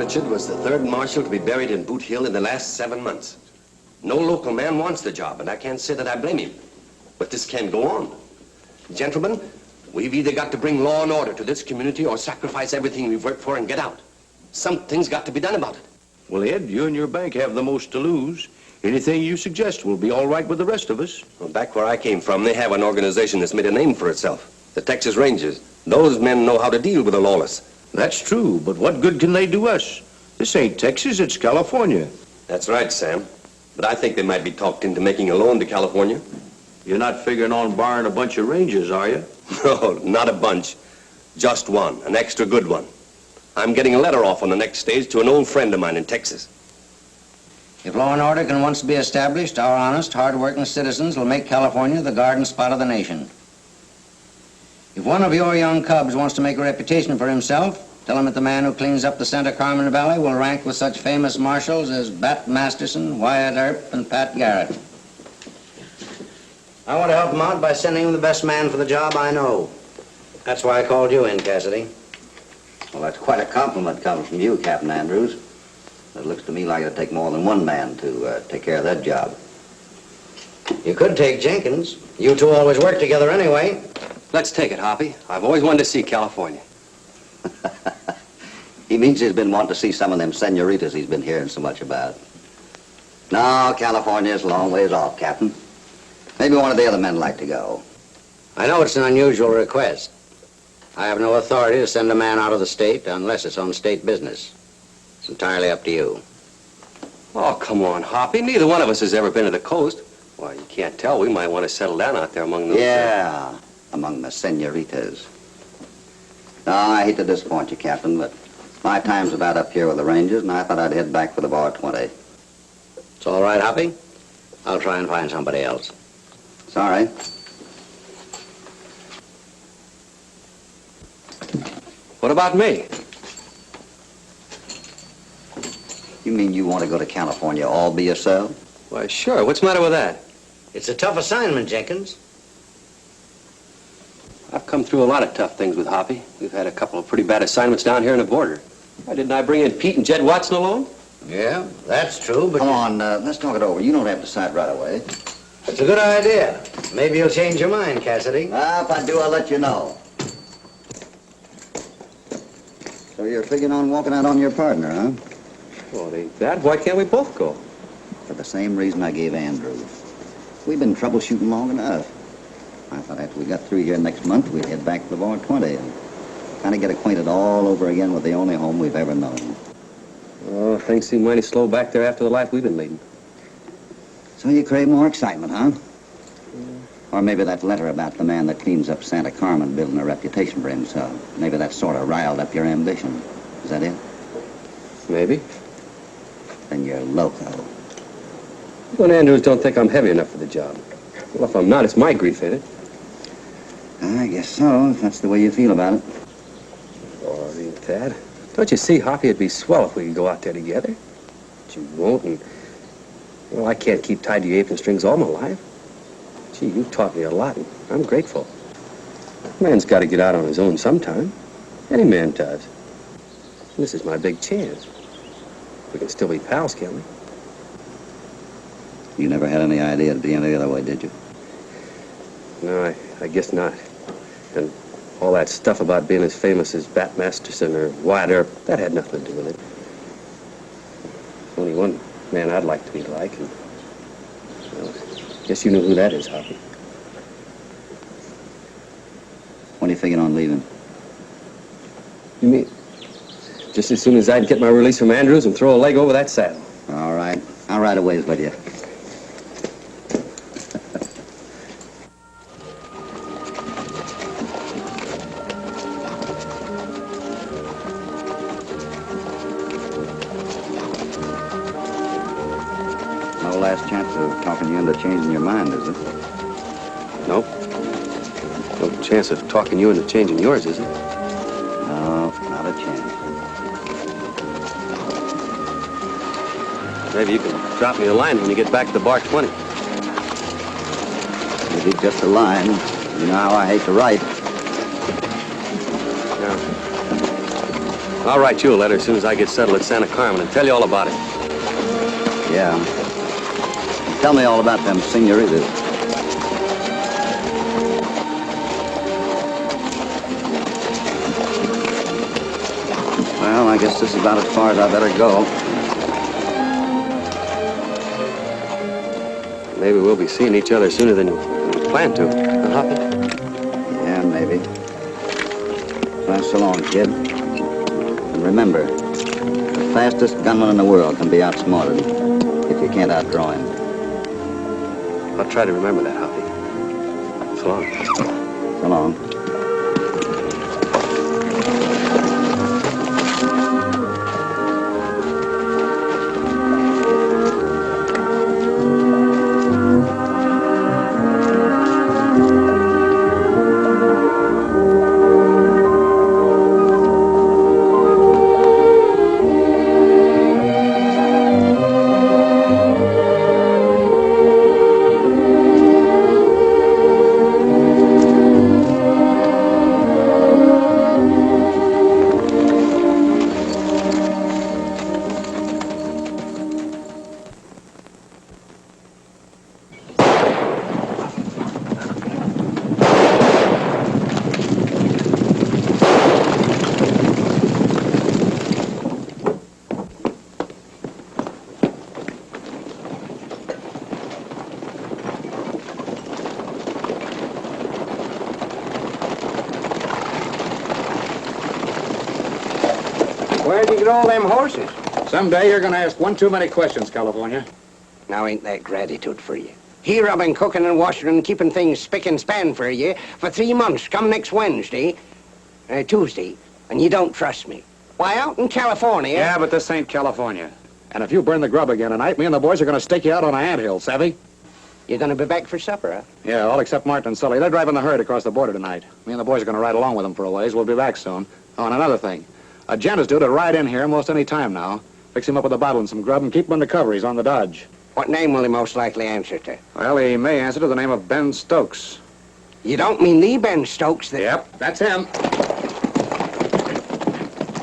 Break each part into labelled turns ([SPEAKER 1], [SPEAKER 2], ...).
[SPEAKER 1] Richard was the third marshal to be buried in Boot Hill in the last 7 months. No local man wants the job, and I can't say that I blame him. But this can't go on. Gentlemen, we've either got to bring law and order to this community or sacrifice everything we've worked for and get out. Something's got to be done about it.
[SPEAKER 2] Well, Ed, you and your bank have the most to lose. Anything you suggest will be all right with the rest of us.
[SPEAKER 1] Well, back where I came from, they have an organization that's made a name for itself. The Texas Rangers. Those men know how to deal with the lawless.
[SPEAKER 2] That's true, but what good can they do us? This ain't Texas, it's California.
[SPEAKER 1] That's right, Sam. But I think they might be talked into making a loan to California.
[SPEAKER 2] You're not figuring on borrowing a bunch of Rangers, are you?
[SPEAKER 1] No, not a bunch. Just one, an extra good one. I'm getting a letter off on the next stage to an old friend of mine in Texas.
[SPEAKER 3] If law and order can once be established, our honest, hard-working citizens will make California the garden spot of the nation. If one of your young cubs wants to make a reputation for himself, tell him that the man who cleans up the Santa Carmen Valley will rank with such famous marshals as Bat Masterson, Wyatt Earp, and Pat Garrett. I want to help him out by sending him the best man for the job I know. That's why I called you in, Cassidy.
[SPEAKER 4] Well, that's quite a compliment coming from you, Captain Andrews. It looks to me like it'd take more than one man to take care of that job.
[SPEAKER 3] You could take Jenkins. You two always work together anyway.
[SPEAKER 1] Let's take it, Hoppy. I've always wanted to see California.
[SPEAKER 4] He means he's been wanting to see some of them senoritas he's been hearing so much about. No, California's a long ways off, Captain. Maybe one of the other men would like to go.
[SPEAKER 3] I know it's an unusual request. I have no authority to send a man out of the state unless it's on state business. It's entirely up to you.
[SPEAKER 1] Oh, come on, Hoppy. Neither one of us has ever been to the coast. Why, you can't tell. We might want to settle down out there among those...
[SPEAKER 4] Yeah, among the senoritas. No, I hate to disappoint you, Captain, but my time's about up here with the Rangers, and I thought I'd head back for the Bar 20.
[SPEAKER 3] It's all right, Hoppy. I'll try and find somebody else.
[SPEAKER 4] Sorry.
[SPEAKER 1] What about me?
[SPEAKER 4] You mean you want to go to California all by yourself?
[SPEAKER 1] Why, sure. What's the matter with that?
[SPEAKER 3] It's a tough assignment, Jenkins.
[SPEAKER 1] I've come through a lot of tough things with Hoppy. We've had a couple of pretty bad assignments down here on the border. Why didn't I bring in Pete and Jed Watson along?
[SPEAKER 3] Yeah, that's true, but...
[SPEAKER 4] Come on, let's talk it over. You don't have to decide right away.
[SPEAKER 3] It's a good idea. Maybe you'll change your mind, Cassidy.
[SPEAKER 4] If I do, I'll let you know. So you're figuring on walking out on your partner, huh?
[SPEAKER 1] Well, it ain't that. Why can't we both go?
[SPEAKER 4] For the same reason I gave Andrews. We've been troubleshooting long enough. I thought after we got through here next month, we'd head back to the Bar 20 and kind of get acquainted all over again with the only home we've ever known.
[SPEAKER 1] Oh, things seem mighty slow back there after the life we've been leading.
[SPEAKER 4] So you crave more excitement, huh? Or maybe that letter about the man that cleans up Santa Carmen building a reputation for himself. Maybe that sort of riled up your ambition. Is that it?
[SPEAKER 1] Maybe.
[SPEAKER 4] Then you're loco.
[SPEAKER 1] You and Andrews don't think I'm heavy enough for the job. Well, if I'm not, it's my grief, ain't it?
[SPEAKER 4] I guess so, if that's the way you feel about it.
[SPEAKER 1] Oh, it ain't that. Don't you see, Hoppy, it'd be swell if we could go out there together. But you won't, and... Well, I can't keep tied to your apron strings all my life. Gee, you've taught me a lot, and I'm grateful. A man's got to get out on his own sometime. Any man does. And this is my big chance. We can still be pals, can't we?
[SPEAKER 4] You never had any idea it'd be any other way, did you?
[SPEAKER 1] No, I guess not. And all that stuff about being as famous as Bat Masterson or Wyatt Earp, that had nothing to do with it. Only one man I'd like to be like, and... Well, guess you know who that is, Hoppy.
[SPEAKER 4] When are you figuring on leaving?
[SPEAKER 1] You mean just as soon as I'd get my release from Andrews and throw a leg over that saddle?
[SPEAKER 4] All right. I'll ride a ways with you. No last chance of talking you into changing your mind, is it?
[SPEAKER 1] No. No chance of talking you into changing yours, is it?
[SPEAKER 4] No, not a chance.
[SPEAKER 1] Maybe you can drop me a line when you get back to the Bar 20.
[SPEAKER 4] Maybe just a line. You know how I hate to write.
[SPEAKER 1] Yeah. I'll write you a letter as soon as I get settled at Santa Carmen and tell you all about it.
[SPEAKER 4] Yeah. Tell me all about them senoritas. Well, I guess this is about as far as I better go.
[SPEAKER 1] Maybe we'll be seeing each other sooner than we plan to. Hoppy?
[SPEAKER 4] Yeah, maybe. Well, so long, kid. And remember, the fastest gunman in the world can be outsmarted if you can't outdraw him.
[SPEAKER 1] I'll try to remember that, Hoppy. So long.
[SPEAKER 4] So long.
[SPEAKER 5] Where'd you get all them horses?
[SPEAKER 6] Someday you're going to ask one too many questions, California.
[SPEAKER 5] Now, ain't that gratitude for you? Here I've been cooking and washing and keeping things spick and span for you for 3 months, come next Tuesday, and you don't trust me. Why, out in California...
[SPEAKER 6] Yeah, but this ain't California. And if you burn the grub again tonight, me and the boys are going to stake you out on an anthill, savvy?
[SPEAKER 5] You're gonna be back for supper, huh?
[SPEAKER 6] Yeah, all except Martin and Sully. They're driving the herd across the border tonight. Me and the boys are going to ride along with them for a ways. We'll be back soon. Oh, and another thing. A gent is due to ride in here most any time now. Fix him up with a bottle and some grub and keep him undercover. He's on the dodge.
[SPEAKER 5] What name will he most likely answer to?
[SPEAKER 6] Well, he may answer to the name of Ben Stokes.
[SPEAKER 5] You don't mean the Ben Stokes that...
[SPEAKER 6] Yep, that's him.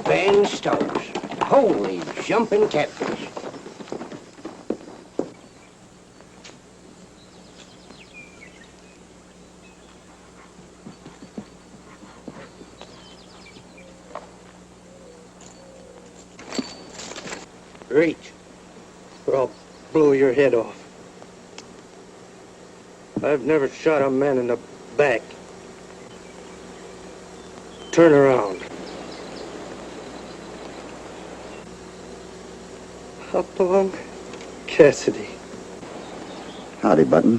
[SPEAKER 5] Ben Stokes. Holy jumping catfish. Reach, or I'll blow your head off. I've never shot a man in the back. Turn around. Hopalong Cassidy.
[SPEAKER 4] Howdy, Button.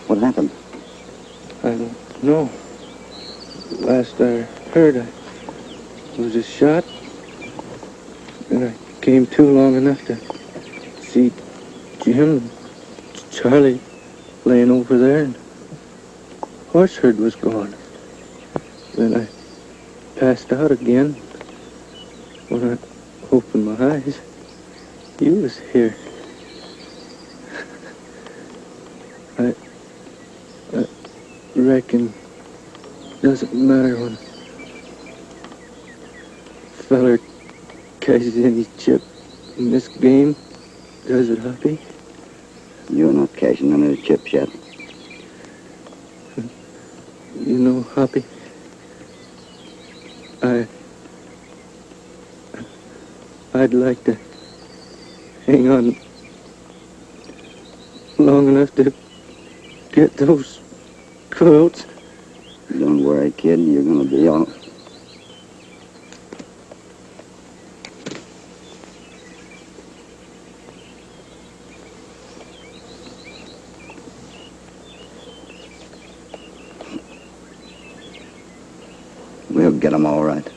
[SPEAKER 4] What happened?
[SPEAKER 7] I don't know. Last I heard, I was just shot, and I came to long enough to see Jim and Charlie laying over there, and horse herd was gone. Then I passed out again. When I opened my eyes, you was here. I reckon doesn't matter when a feller cashes any chip in this game, does it, Hoppy?
[SPEAKER 4] You're not cashing none of the chips yet.
[SPEAKER 7] You know, Hoppy, I'd like to hang on long enough to get those quilts.
[SPEAKER 4] Don't worry, kid. You're going to be all... We'll get them all right.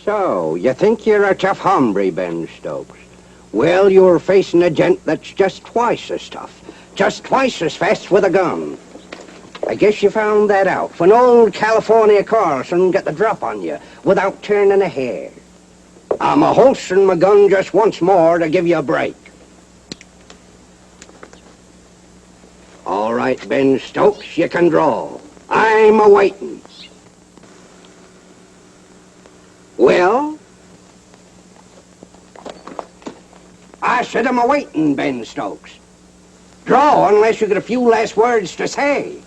[SPEAKER 5] So, you think you're a tough hombre, Ben Stokes? Well, you're facing a gent that's just twice as tough, just twice as fast with a gun. I guess you found that out when old California Carlson got the drop on you without turning a hair. I'm a holstering my gun just once more to give you a break. All right, Ben Stokes, you can draw. I'm a-waiting. Well? I said I'm a-waiting, Ben Stokes. Draw unless you got a few last words to say.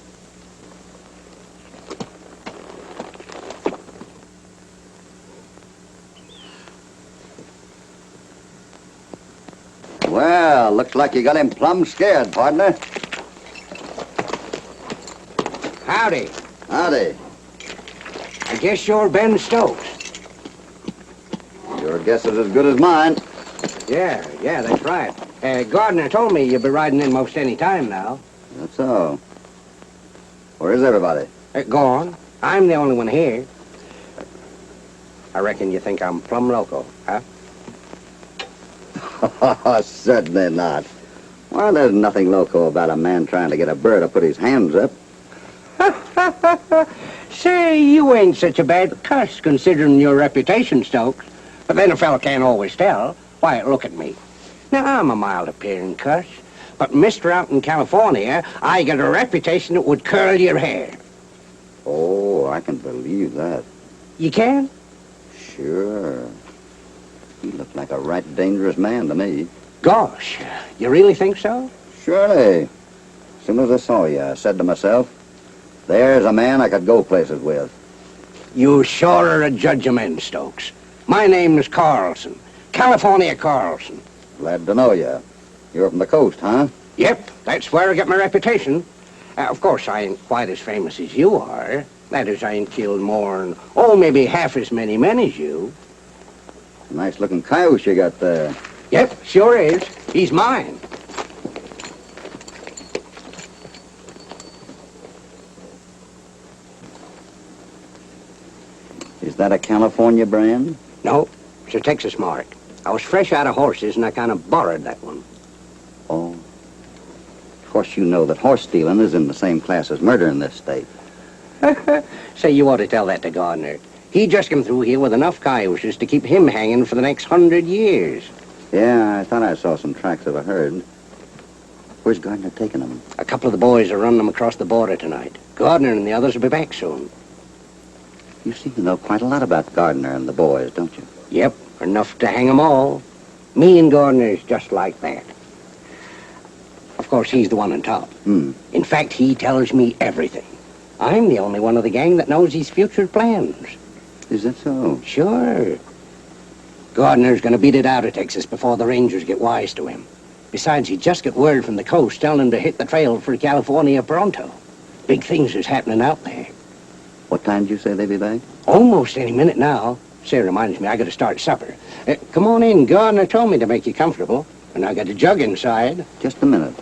[SPEAKER 4] Well, looks like you got him plumb scared, partner.
[SPEAKER 5] Howdy.
[SPEAKER 4] Howdy.
[SPEAKER 5] I guess you're Ben Stokes.
[SPEAKER 4] Your guess is as good as mine.
[SPEAKER 5] Yeah, that's right. Gardner told me you'll be riding in most any time now.
[SPEAKER 4] That's so. Where's everybody?
[SPEAKER 5] Gone. I'm the only one here. I reckon you think I'm plumb loco, huh?
[SPEAKER 4] Certainly not. Well, there's nothing loco about a man trying to get a bird to put his hands up.
[SPEAKER 5] Say, you ain't such a bad cuss considering your reputation, Stokes. But then a fellow can't always tell. Why, look at me. Now, I'm a mild-appearing cuss. But mister out in California, I got a reputation that would curl your hair.
[SPEAKER 4] Oh, I can believe that.
[SPEAKER 5] You can?
[SPEAKER 4] Sure. You look like a right dangerous man to me.
[SPEAKER 5] Gosh, you really think so?
[SPEAKER 4] Surely. As soon as I saw you, I said to myself, there's a man I could go places with.
[SPEAKER 5] You sure are a judge of men, Stokes. My name is Carlson. California Carlson.
[SPEAKER 4] Glad to know you. You're from the coast, huh?
[SPEAKER 5] Yep, that's where I get my reputation. Of course, I ain't quite as famous as you are. That is, I ain't killed more than, maybe half as many men as you.
[SPEAKER 4] Nice-looking coyote you got there.
[SPEAKER 5] Yep, sure is. He's mine.
[SPEAKER 4] Is that a California brand?
[SPEAKER 5] No, it's a Texas mark. I was fresh out of horses, and I kind of borrowed that one.
[SPEAKER 4] Oh. Of course, you know that horse stealing is in the same class as murder in this state.
[SPEAKER 5] Say, you ought to tell that to Gardner. He just came through here with enough cayuses to keep him hanging for the next 100 years.
[SPEAKER 4] Yeah, I thought I saw some tracks of a herd. Where's Gardner taking them?
[SPEAKER 5] A couple of the boys are running them across the border tonight. Gardner and the others will be back soon.
[SPEAKER 4] You seem to know quite a lot about Gardner and the boys, don't you?
[SPEAKER 5] Yep, enough to hang 'em all. Me and Gardner's just like that. Of course, he's the one on top. In fact, he tells me everything. I'm the only one of the gang that knows his future plans.
[SPEAKER 4] Is that so?
[SPEAKER 5] Sure. Gardner's gonna beat it out of Texas before the Rangers get wise to him. Besides, he just got word from the coast telling him to hit the trail for California pronto. Big things is happening out there.
[SPEAKER 4] What time did you say they'd be back?
[SPEAKER 5] Almost any minute now. Say, reminds me, I gotta start supper. Come on in. Gardner told me to make you comfortable. And I got a jug inside.
[SPEAKER 4] Just a minute.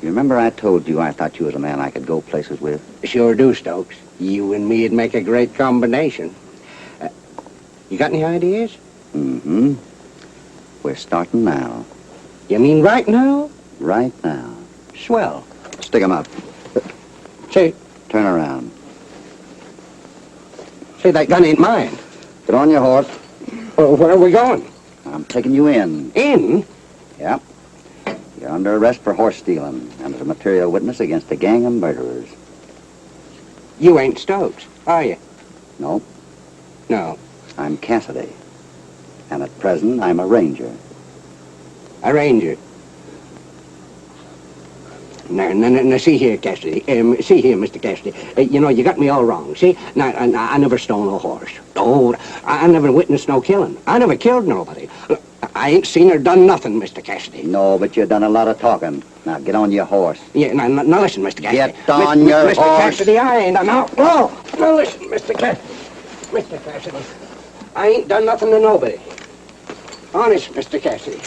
[SPEAKER 4] You remember I told you I thought you was a man I could go places with?
[SPEAKER 5] Sure do, Stokes. You and me'd make a great combination. You got any ideas?
[SPEAKER 4] Mm-hmm. We're starting now.
[SPEAKER 5] You mean right now?
[SPEAKER 4] Right now.
[SPEAKER 5] Swell.
[SPEAKER 4] Stick 'em up.
[SPEAKER 5] Say,
[SPEAKER 4] Turn around.
[SPEAKER 5] that gun ain't mine.
[SPEAKER 4] Get on your horse.
[SPEAKER 5] Well, where are we going?
[SPEAKER 4] I'm taking you in.
[SPEAKER 5] In?
[SPEAKER 4] Yep. You're under arrest for horse stealing and as a material witness against a gang of murderers.
[SPEAKER 5] You ain't Stokes, are you?
[SPEAKER 4] No,
[SPEAKER 5] No.
[SPEAKER 4] I'm Cassidy. And at present, I'm a ranger.
[SPEAKER 5] A ranger. Now, see here, Cassidy. See here, Mr. Cassidy. You got me all wrong. See? Now, I never stole no horse. Oh, I never witnessed no killing. I never killed nobody. I ain't seen or done nothing, Mr. Cassidy.
[SPEAKER 4] No, but you've done a lot of talking. Now, get on your horse.
[SPEAKER 5] Yeah, now listen, Mr. Cassidy.
[SPEAKER 4] Get on your
[SPEAKER 5] Mr.
[SPEAKER 4] horse.
[SPEAKER 5] Cassidy, I ain't done no. Now listen, Mr. Cassidy. Mr. Cassidy, I ain't done nothing to nobody. Honest, Mr. Cassidy.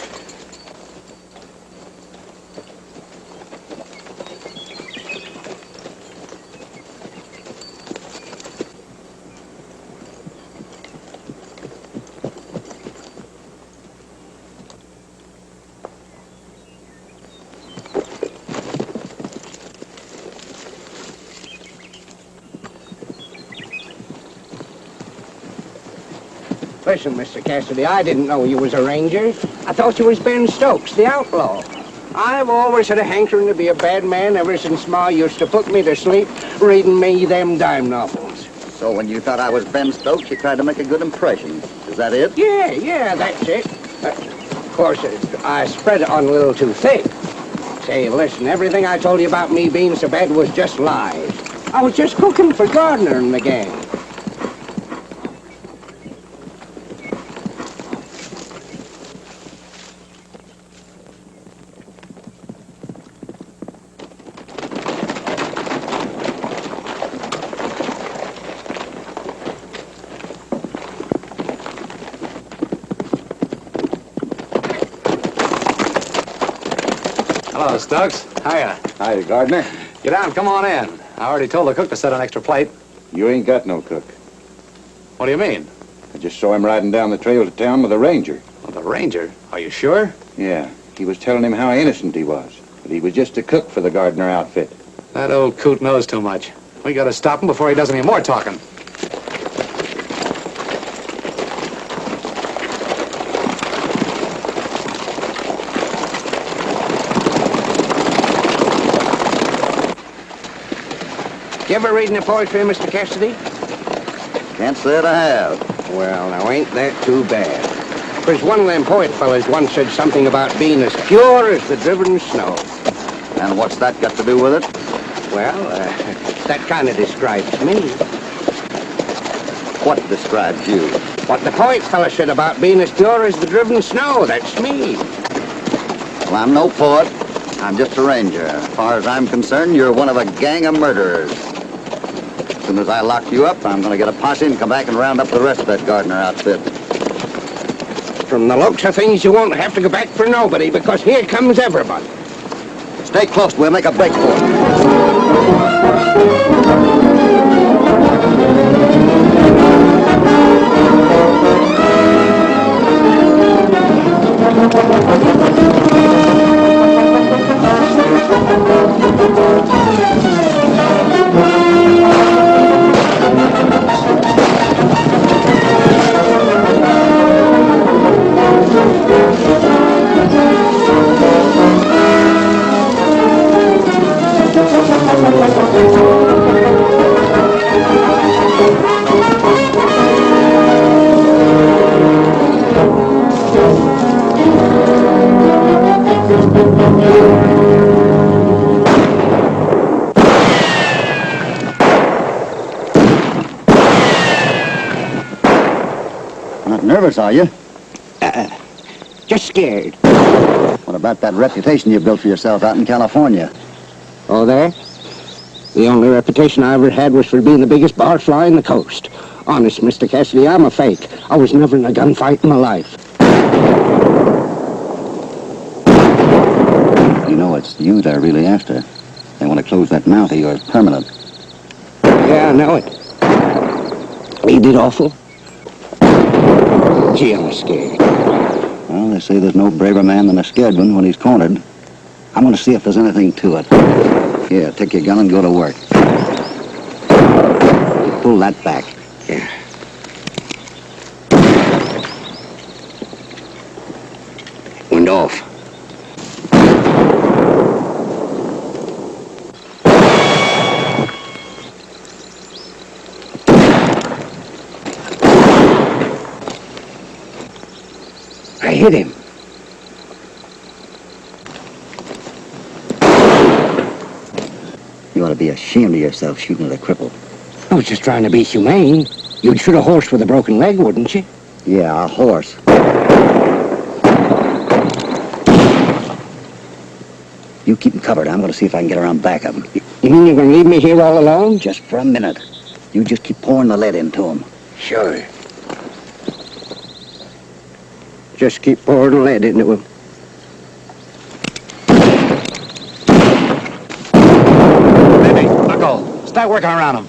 [SPEAKER 5] Listen, Mr. Cassidy, I didn't know you was a ranger. I thought you was Ben Stokes, the outlaw. I've always had a hankering to be a bad man ever since Ma used to put me to sleep reading me them dime novels.
[SPEAKER 4] So when you thought I was Ben Stokes, you tried to make a good impression. Is that it?
[SPEAKER 5] Yeah, that's it. Of course, I spread it on a little too thick. Say, listen, everything I told you about me being so bad was just lies. I was just cooking for Gardner and the gang.
[SPEAKER 6] Hello, Stokes. Hiya.
[SPEAKER 8] Hi, Gardner.
[SPEAKER 6] Get down, come on in. I already told the cook to set an extra plate.
[SPEAKER 8] You ain't got no cook.
[SPEAKER 6] What do you mean?
[SPEAKER 8] I just saw him riding down the trail to town with a ranger.
[SPEAKER 6] Well, the ranger? Are you sure?
[SPEAKER 8] Yeah, he was telling him how innocent he was. But he was just a cook for the Gardner outfit.
[SPEAKER 6] That old coot knows too much. We gotta stop him before he does any more talking.
[SPEAKER 5] You ever read any poetry, Mr. Cassidy?
[SPEAKER 4] Can't say that I have.
[SPEAKER 5] Well, now, ain't that too bad? Because one of them poet fellas once said something about being as pure as the driven snow.
[SPEAKER 4] And what's that got to do with it?
[SPEAKER 5] Well, that kind of describes me.
[SPEAKER 4] What describes you?
[SPEAKER 5] What the poet fella said about being as pure as the driven snow, that's me.
[SPEAKER 4] Well, I'm no poet. I'm just a ranger. As far as I'm concerned, you're one of a gang of murderers. As soon as I lock you up, I'm going to get a posse and come back and round up the rest of that Gardner outfit.
[SPEAKER 5] From the looks of things, you won't have to go back for nobody, because here comes everybody.
[SPEAKER 4] Stay close. We'll make a break for it. Not nervous, are you?
[SPEAKER 5] Just scared.
[SPEAKER 4] What about that reputation you built for yourself out in California?
[SPEAKER 5] Oh, there? The only reputation I ever had was for being the biggest barfly in the coast. Honest, Mr. Cassidy, I'm a fake. I was never in a gunfight in my life.
[SPEAKER 4] You know, it's you they're really after. They want to close that mouth of yours permanent.
[SPEAKER 5] Yeah, I know it. He did awful. Gee, I'm scared.
[SPEAKER 4] Well, they say there's no braver man than a scared one when he's cornered. I'm going to see if there's anything to it. Here, take your gun and go to work. Pull that back.
[SPEAKER 5] Yeah. Wind off. I hit him.
[SPEAKER 4] You ought to be ashamed of yourself shooting at a cripple.
[SPEAKER 5] I was just trying to be humane. You'd shoot a horse with a broken leg, wouldn't you?
[SPEAKER 4] Yeah, a horse. You keep him covered. I'm going to see if I can get around back of him.
[SPEAKER 5] You mean you're going to leave me here all alone?
[SPEAKER 4] Just for a minute. You just keep pouring the lead into him.
[SPEAKER 5] Sure. Just keep pouring lead into him.
[SPEAKER 6] Maybe. Knuckle. Start working around him.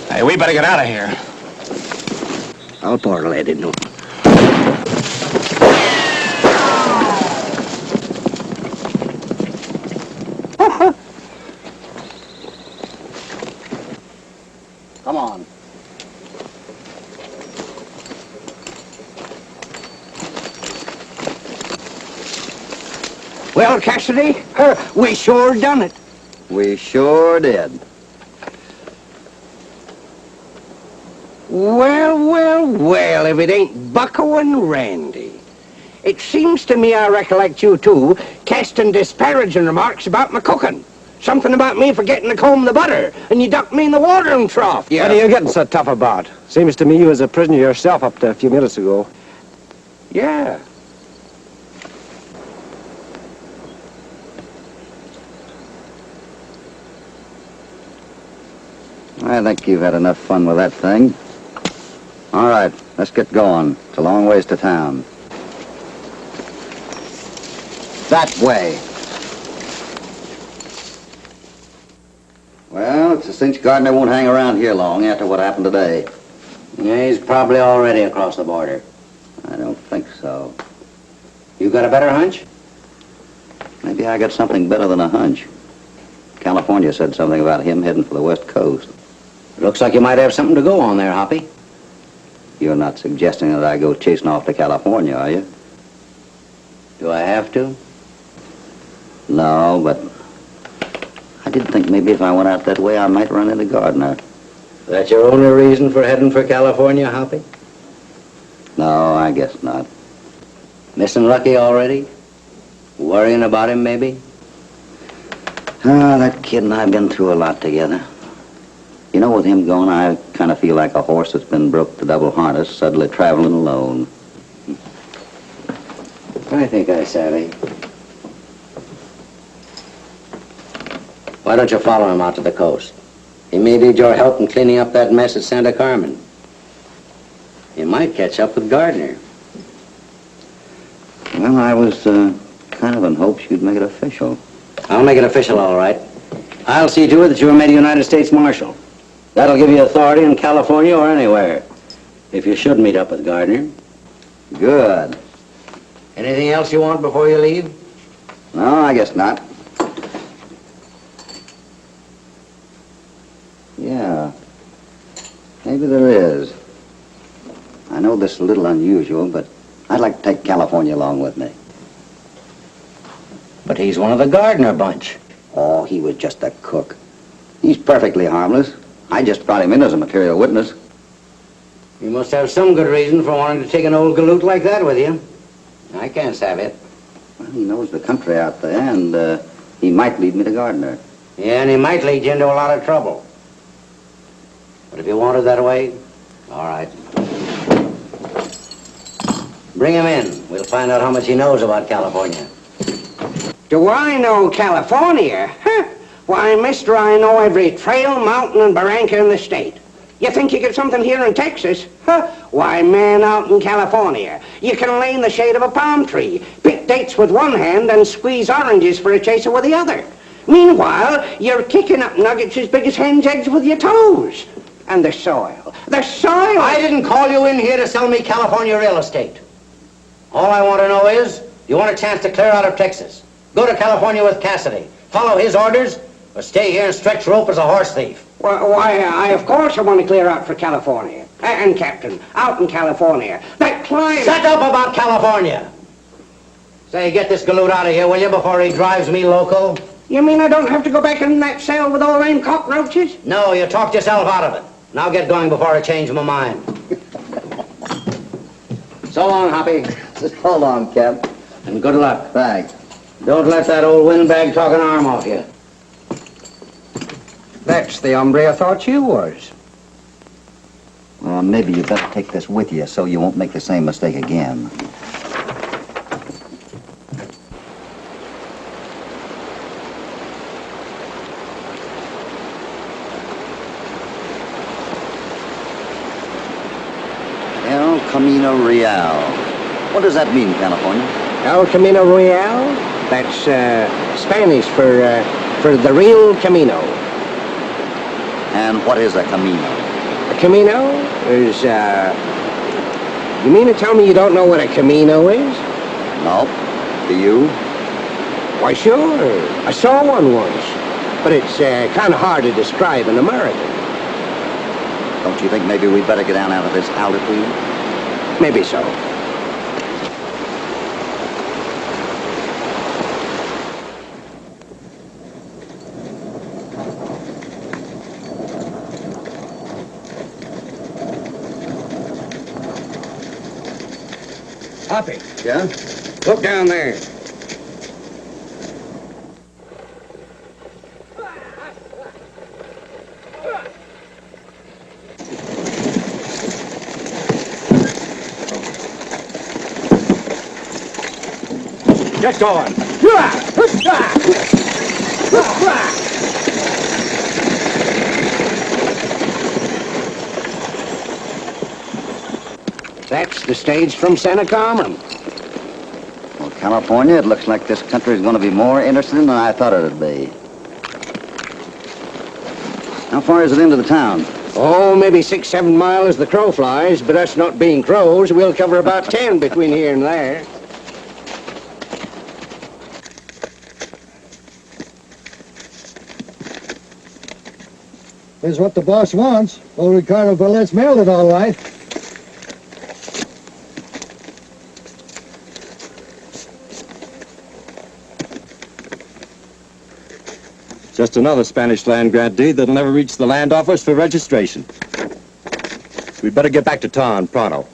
[SPEAKER 6] Hey, we better get out of here.
[SPEAKER 5] I'll portal it in.
[SPEAKER 4] Come on.
[SPEAKER 5] Well, Cassidy, we sure done it.
[SPEAKER 4] We sure did.
[SPEAKER 5] Well, if it ain't Bucko and Randy. It seems to me I recollect you two casting disparaging remarks about my cooking. Something about me forgetting to comb the butter, and you ducked me in the watering trough.
[SPEAKER 1] What are you getting so tough about? Seems to me you was a prisoner yourself up to a few minutes ago.
[SPEAKER 5] Yeah.
[SPEAKER 4] I think you've had enough fun with that thing. All right, let's get going. It's a long ways to town. That way. Well, it's a cinch Gardner won't hang around here long after what happened today.
[SPEAKER 3] Yeah, he's probably already across the border.
[SPEAKER 4] I don't think so.
[SPEAKER 3] You got a better hunch?
[SPEAKER 4] Maybe I got something better than a hunch. California said something about him heading for the West Coast.
[SPEAKER 3] Looks like you might have something to go on there, Hoppy.
[SPEAKER 4] You're not suggesting that I go chasing off to California, are you?
[SPEAKER 3] Do I have to?
[SPEAKER 4] No, but I did think maybe if I went out that way, I might run into Gardner.
[SPEAKER 3] That's your only reason for heading for California, Hoppy?
[SPEAKER 4] No, I guess not.
[SPEAKER 3] Missing Lucky already? Worrying about him, maybe?
[SPEAKER 4] Ah, that kid and I have been through a lot together. You know, with him gone, I kind of feel like a horse that's been broke to double harness, suddenly traveling alone.
[SPEAKER 3] I think I savvy. Why don't you follow him out to the coast? He may need your help in cleaning up that mess at Santa Carmen. You might catch up with Gardner.
[SPEAKER 4] Well, I was kind of in hopes you'd make it official.
[SPEAKER 3] I'll make it official, all right. I'll see to it that you are made a United States Marshal. That'll give you authority in California or anywhere, if you should meet up with Gardner.
[SPEAKER 4] Good.
[SPEAKER 3] Anything else you want before you leave?
[SPEAKER 4] No, I guess not. Yeah, maybe there is. I know this is a little unusual, but I'd like to take California along with me.
[SPEAKER 3] But he's one of the Gardner bunch.
[SPEAKER 4] Oh, he was just a cook. He's perfectly harmless. I just brought him in as a material witness.
[SPEAKER 3] You must have some good reason for wanting to take an old galoot like that with you. I can't have it.
[SPEAKER 4] Well, he knows the country out there, and he might lead me to Gardner.
[SPEAKER 3] Yeah, and he might lead you into a lot of trouble. But if you want it that way, all right. Bring him in. We'll find out how much he knows about California.
[SPEAKER 5] Do I know California? Huh? Why, mister, I know every trail, mountain, and barranca in the state. You think you get something here in Texas? Huh? Why, man, out in California, you can lay in the shade of a palm tree, pick dates with one hand, and squeeze oranges for a chaser with the other. Meanwhile, you're kicking up nuggets as big as hen's eggs with your toes. And the soil. The soil!
[SPEAKER 3] I didn't call you in here to sell me California real estate. All I want to know is, you want a chance to clear out of Texas. Go to California with Cassidy. Follow his orders, or stay here and stretch rope as a horse thief.
[SPEAKER 5] Why, of course I want to clear out for California. And, Captain, out in California, that climate...
[SPEAKER 3] Shut up about California! Say, get this galoot out of here, will you, before he drives me loco?
[SPEAKER 5] You mean I don't have to go back in that cell with all them cockroaches?
[SPEAKER 3] No, you talked yourself out of it. Now get going before I change my mind. So long, Hoppy.
[SPEAKER 4] Hold on, Cap.
[SPEAKER 3] And good luck.
[SPEAKER 4] Thanks.
[SPEAKER 3] Don't let that old windbag talk an arm off you.
[SPEAKER 5] That's the hombre I thought you was.
[SPEAKER 4] Well, maybe you better take this with you so you won't make the same mistake again. Well, come Camino Real. What does that mean, California?
[SPEAKER 5] El Camino Real? That's Spanish for the real Camino.
[SPEAKER 4] And what is a Camino?
[SPEAKER 5] A Camino is, you mean to tell me you don't know what a Camino is?
[SPEAKER 4] No. Do you?
[SPEAKER 5] Why, sure. I saw one once. But it's kind of hard to describe in American.
[SPEAKER 4] Don't you think maybe we'd better get down out of this altitude?
[SPEAKER 5] Maybe so. Hoppy.
[SPEAKER 4] Yeah?
[SPEAKER 5] Look down there. Get going. That's the stage from Santa Carmen.
[SPEAKER 4] Well, California, it looks like this country is going to be more interesting than I thought it would be. How far is it into the town?
[SPEAKER 5] Oh, maybe 6-7 miles as the crow flies, but us not being crows, we'll cover about 10 between here and there.
[SPEAKER 9] Here's what the boss wants. Old Ricardo Vallet's mailed it all right.
[SPEAKER 10] Just another Spanish land grant deed that'll never reach the land office for registration. We'd better get back to town pronto.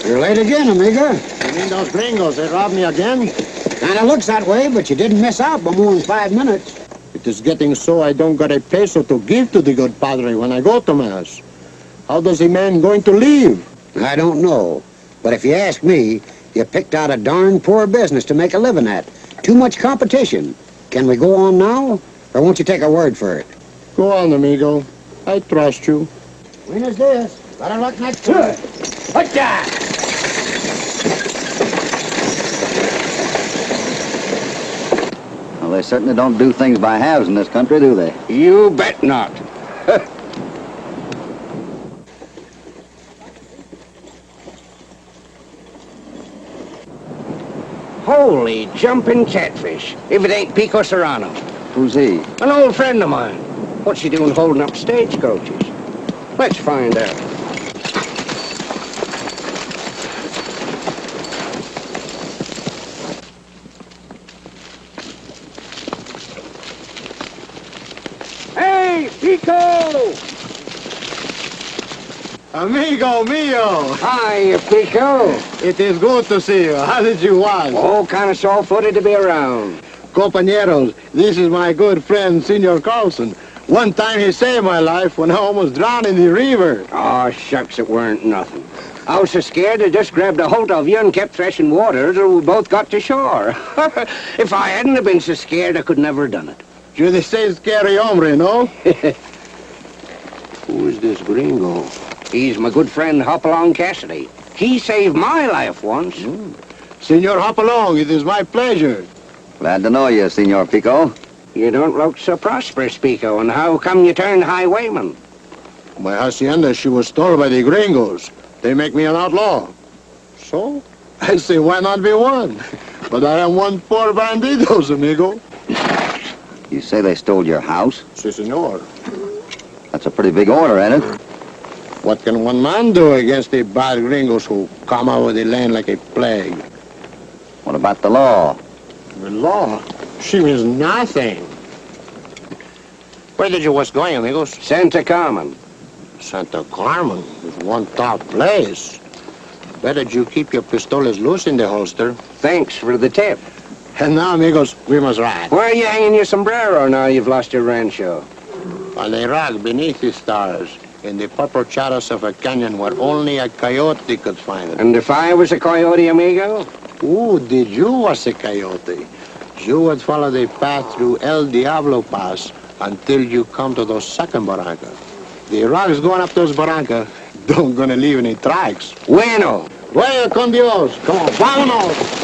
[SPEAKER 9] You're late again, amigo.
[SPEAKER 11] You mean those gringos, they robbed me again?
[SPEAKER 9] Kinda looks that way, but you didn't miss out by more than 5 minutes.
[SPEAKER 11] It is getting so I don't got a peso to give to the good padre when I go to Mass. How does the man going to leave?
[SPEAKER 9] I don't know. But if you ask me, you picked out a darn poor business to make a living at. Too much competition. Can we go on now? Or won't you take a word for it?
[SPEAKER 11] Go on, amigo. I trust you.
[SPEAKER 9] When is this? Better luck next time.
[SPEAKER 5] What that?
[SPEAKER 4] Well, they certainly don't do things by halves in this country, do they?
[SPEAKER 5] You bet not. Holy jumping catfish, if it ain't Pico Serrano.
[SPEAKER 4] Who's he?
[SPEAKER 5] An old friend of mine. What's he doing holding up stagecoaches? Let's find out. Hey, Pico!
[SPEAKER 11] Amigo mio!
[SPEAKER 5] Hi, Pico.
[SPEAKER 11] It is good to see you. How did you was?
[SPEAKER 5] Oh, kind of sore-footed to be around.
[SPEAKER 11] Compañeros, this is my good friend, Senor Carlson. One time he saved my life when I almost drowned in the river.
[SPEAKER 5] Oh, shucks, it weren't nothing. I was so scared I just grabbed a hold of you and kept threshing water till we both got to shore. If I hadn't have been so scared, I could never have done it.
[SPEAKER 11] You're the same scary hombre, no?
[SPEAKER 5] Who is this gringo? He's my good friend Hopalong Cassidy. He saved my life once.
[SPEAKER 11] Senor Hopalong, it is my pleasure.
[SPEAKER 4] Glad to know you, Senor Pico.
[SPEAKER 5] You don't look so prosperous, Pico, and how come you turned highwayman?
[SPEAKER 11] My hacienda, she was stolen by the gringos. They make me an outlaw. So, I say, why not be one? But I am one poor bandidos, amigo.
[SPEAKER 4] You say they stole your house?
[SPEAKER 11] Si, senor.
[SPEAKER 4] That's a pretty big order, ain't it?
[SPEAKER 11] What can one man do against the bad gringos who come over the land like a plague?
[SPEAKER 4] What about the law?
[SPEAKER 11] The law? She means nothing. Where did you was going, amigos?
[SPEAKER 5] Santa Carmen.
[SPEAKER 11] Santa Carmen is one top place. Better you keep your pistolas loose in the holster.
[SPEAKER 5] Thanks for the tip.
[SPEAKER 11] And now, amigos, we must ride.
[SPEAKER 5] Where are you hanging your sombrero now you've lost your rancho?
[SPEAKER 11] On a rock beneath the stars, in the purple shadows of a canyon where only a coyote could find it.
[SPEAKER 5] And if I was a coyote, amigo?
[SPEAKER 11] Ooh, did you was a coyote? You would follow the path through El Diablo Pass until you come to those second barranca. The rocks going up those barranca don't gonna leave any tracks.
[SPEAKER 5] Bueno.
[SPEAKER 11] Vaya con Dios. Come on, vámonos.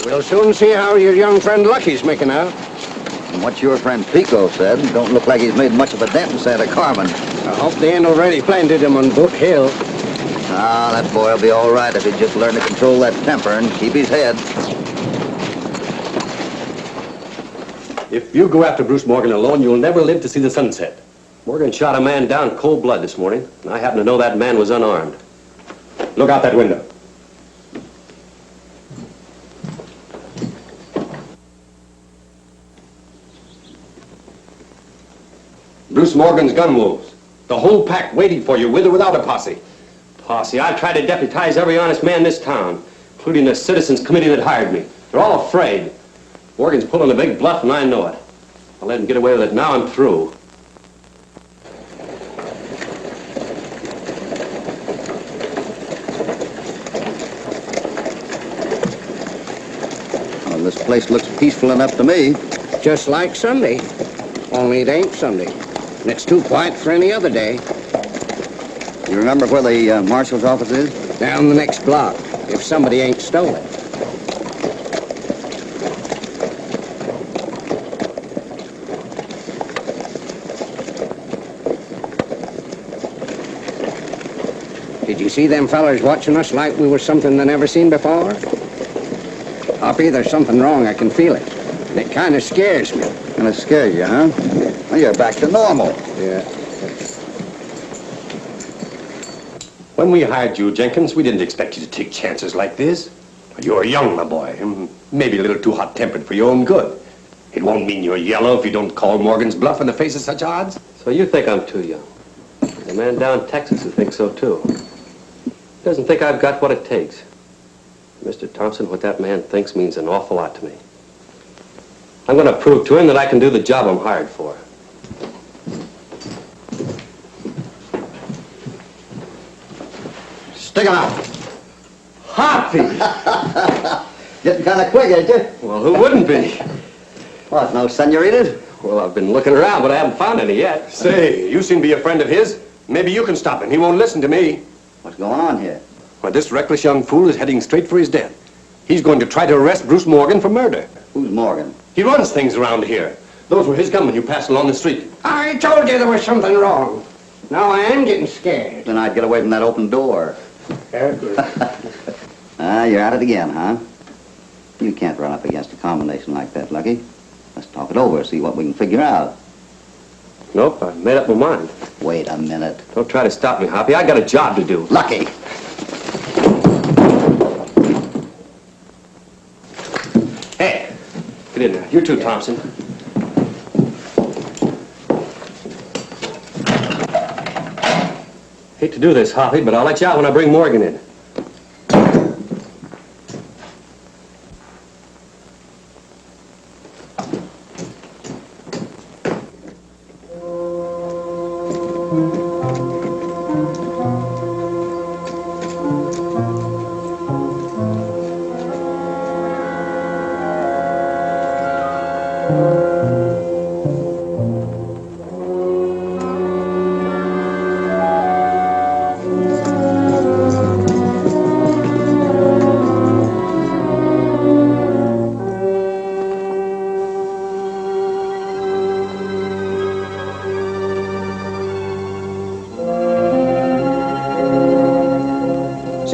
[SPEAKER 5] We'll soon see how your young friend Lucky's making out.
[SPEAKER 4] And what your friend Pico said, don't look like he's made much of a dent in Santa Carmen.
[SPEAKER 5] I hope they ain't already planted him on Boot Hill.
[SPEAKER 4] Ah, that boy will be all right if he'd just learn to control that temper and keep his head.
[SPEAKER 1] If you go after Bruce Morgan alone, you'll never live to see the sunset. Morgan shot a man down in cold blood this morning, and I happen to know that man was unarmed. Look out that window. Bruce Morgan's gun wolves. The whole pack waiting for you, with or without a posse. Posse? I've tried to deputize every honest man in this town, including the citizens committee that hired me. They're all afraid. Morgan's pulling a big bluff, and I know it. I'll let him get away with it now. I'm through.
[SPEAKER 4] Well, this place looks peaceful enough to me.
[SPEAKER 5] Just like Sunday. Only it ain't Sunday. And it's too quiet for any other day.
[SPEAKER 4] You remember where the marshal's office is?
[SPEAKER 5] Down the next block, if somebody ain't stole it. Did you see them fellers watching us like we were something they never seen before? Hoppy, there's something wrong. I can feel it. And it kind of scares me.
[SPEAKER 4] Kind of scares you, huh? Well, you're back to normal.
[SPEAKER 5] Yeah.
[SPEAKER 1] When we hired you, Jenkins, we didn't expect you to take chances like this. You're young, my boy, and maybe a little too hot-tempered for your own good. It won't mean you're yellow if you don't call Morgan's bluff in the face of such odds. So you think I'm too young? There's a man down in Texas who thinks so, too. He doesn't think I've got what it takes. Mr. Thompson, what that man thinks means an awful lot to me. I'm going to prove to him that I can do the job I'm hired for.
[SPEAKER 4] Stick him out.
[SPEAKER 1] Hoppy!
[SPEAKER 4] Getting kind of quick, ain't you?
[SPEAKER 1] Well, who wouldn't be?
[SPEAKER 4] What, no senoritas?
[SPEAKER 1] Well, I've been looking around, but I haven't found any yet. Say, you seem to be a friend of his. Maybe you can stop him. He won't listen to me.
[SPEAKER 4] What's going on here?
[SPEAKER 1] Well, this reckless young fool is heading straight for his death. He's going to try to arrest Bruce Morgan for murder.
[SPEAKER 4] Who's Morgan?
[SPEAKER 1] He runs things around here. Those were his gunmen you passed along the street.
[SPEAKER 5] I told you there was something wrong. Now I am getting scared.
[SPEAKER 4] Then I'd get away from that open door. Ah, you're at it again, huh? You can't run up against a combination like that, Lucky. Let's talk it over, see what we can figure out.
[SPEAKER 1] Nope, I've made up my mind.
[SPEAKER 4] Wait a minute.
[SPEAKER 1] Don't try to stop me, Hoppy. I got a job to do.
[SPEAKER 4] Lucky!
[SPEAKER 1] Hey, get in there. You too, Thompson. Hate to do this, Hoppy, but I'll let you out when I bring Morgan in.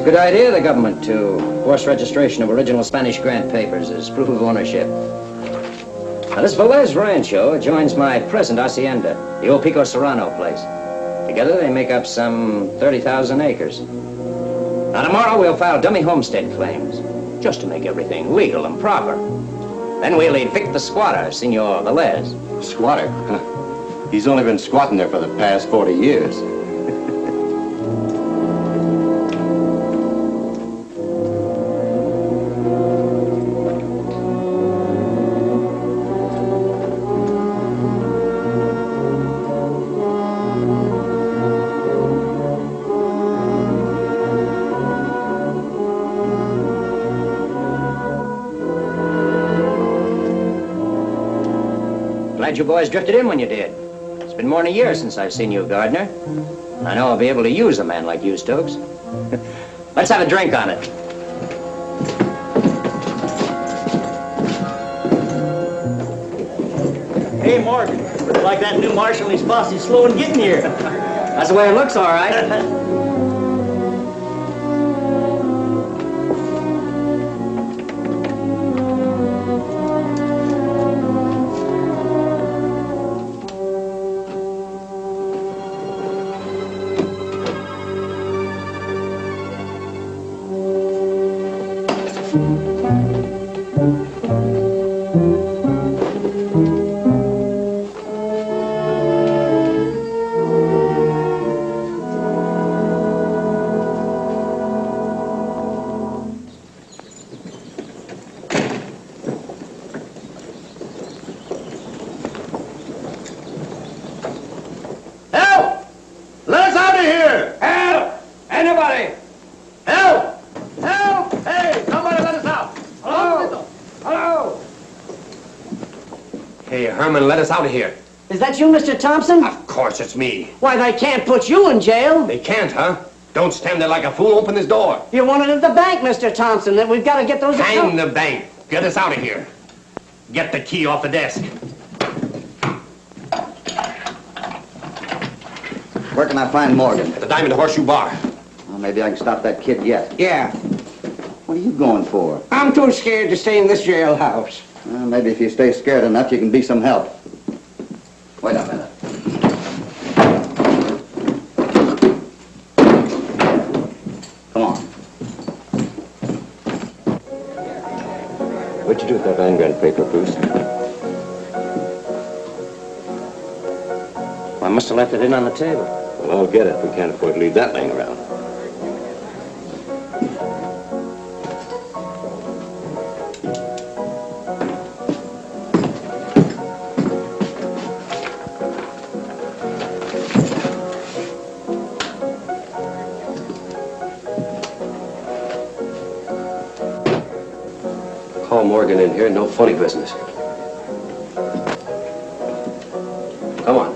[SPEAKER 3] Good idea of the government to force registration of original Spanish grant papers as proof of ownership. Now, this Velez Rancho joins my present hacienda, the old Pico Serrano place. Together, they make up some 30,000 acres. Now, tomorrow, we'll file dummy homestead claims, just to make everything legal and proper. Then we'll evict the squatter, Senor Velez.
[SPEAKER 1] Squatter? Huh. He's only been squatting there for the past 40 years.
[SPEAKER 12] Glad you boys drifted in when you did. It's been more than a year since I've seen you, Gardner. I know I'll be able to use a man like you, Stokes. Let's have a drink on it.
[SPEAKER 13] Hey, Morgan. Looks like that new marshal and his boss is slow in getting here.
[SPEAKER 12] That's the way it looks, all right.
[SPEAKER 1] Let us out of here.
[SPEAKER 13] Is that you, Mr. Thompson?
[SPEAKER 1] Of course it's me.
[SPEAKER 13] Why, they can't put you in jail.
[SPEAKER 1] They can't, huh? Don't stand there like a fool. Open this door.
[SPEAKER 13] You wanted at the bank, Mr. Thompson. That we've got to get those
[SPEAKER 1] Hang the bank. Get us out of here. Get the key off the desk.
[SPEAKER 4] Where can I find Morgan?
[SPEAKER 1] At the Diamond Horseshoe Bar.
[SPEAKER 4] Well, maybe I can stop that kid yet.
[SPEAKER 5] Yeah.
[SPEAKER 4] What are you going for?
[SPEAKER 5] I'm too scared to stay in this jailhouse.
[SPEAKER 4] Well, maybe if you stay scared enough, you can be some help. Wait a minute. Come on.
[SPEAKER 10] What'd you do with that Vanguard paper, Bruce?
[SPEAKER 12] I must have left it in on the table.
[SPEAKER 10] Well, I'll get it. We can't afford to leave that laying around.
[SPEAKER 1] Call Morgan in here. No funny business. Come on.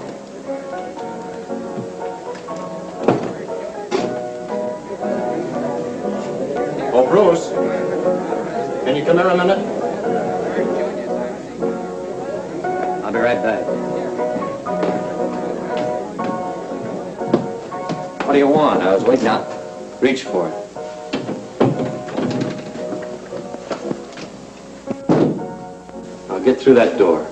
[SPEAKER 6] Oh, Bruce. Can you come here a minute?
[SPEAKER 12] I'll be right back. What do you want? I was waiting out.
[SPEAKER 1] Reach for it. Now get through that door.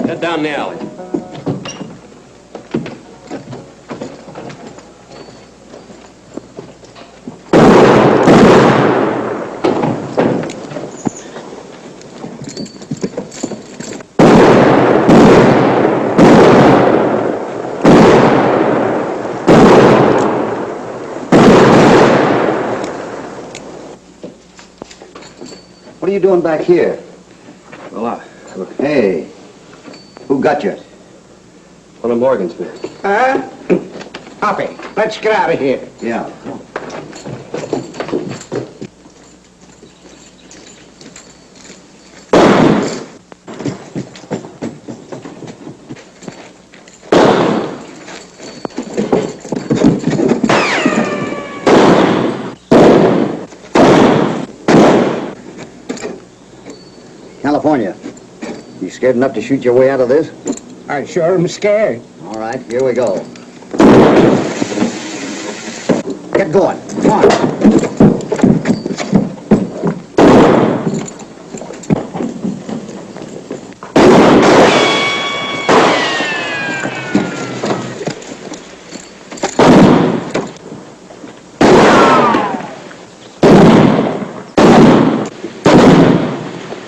[SPEAKER 1] Head down the alley.
[SPEAKER 4] What are you doing back here?
[SPEAKER 1] Well, look,
[SPEAKER 4] Hey, who got you?
[SPEAKER 1] one of Morgan's men.
[SPEAKER 5] Hoppy, let's get out of here.
[SPEAKER 4] Yeah. California, you scared enough to shoot your way out of this?
[SPEAKER 5] I sure am scared.
[SPEAKER 4] All right, here we go. Get going. Come on.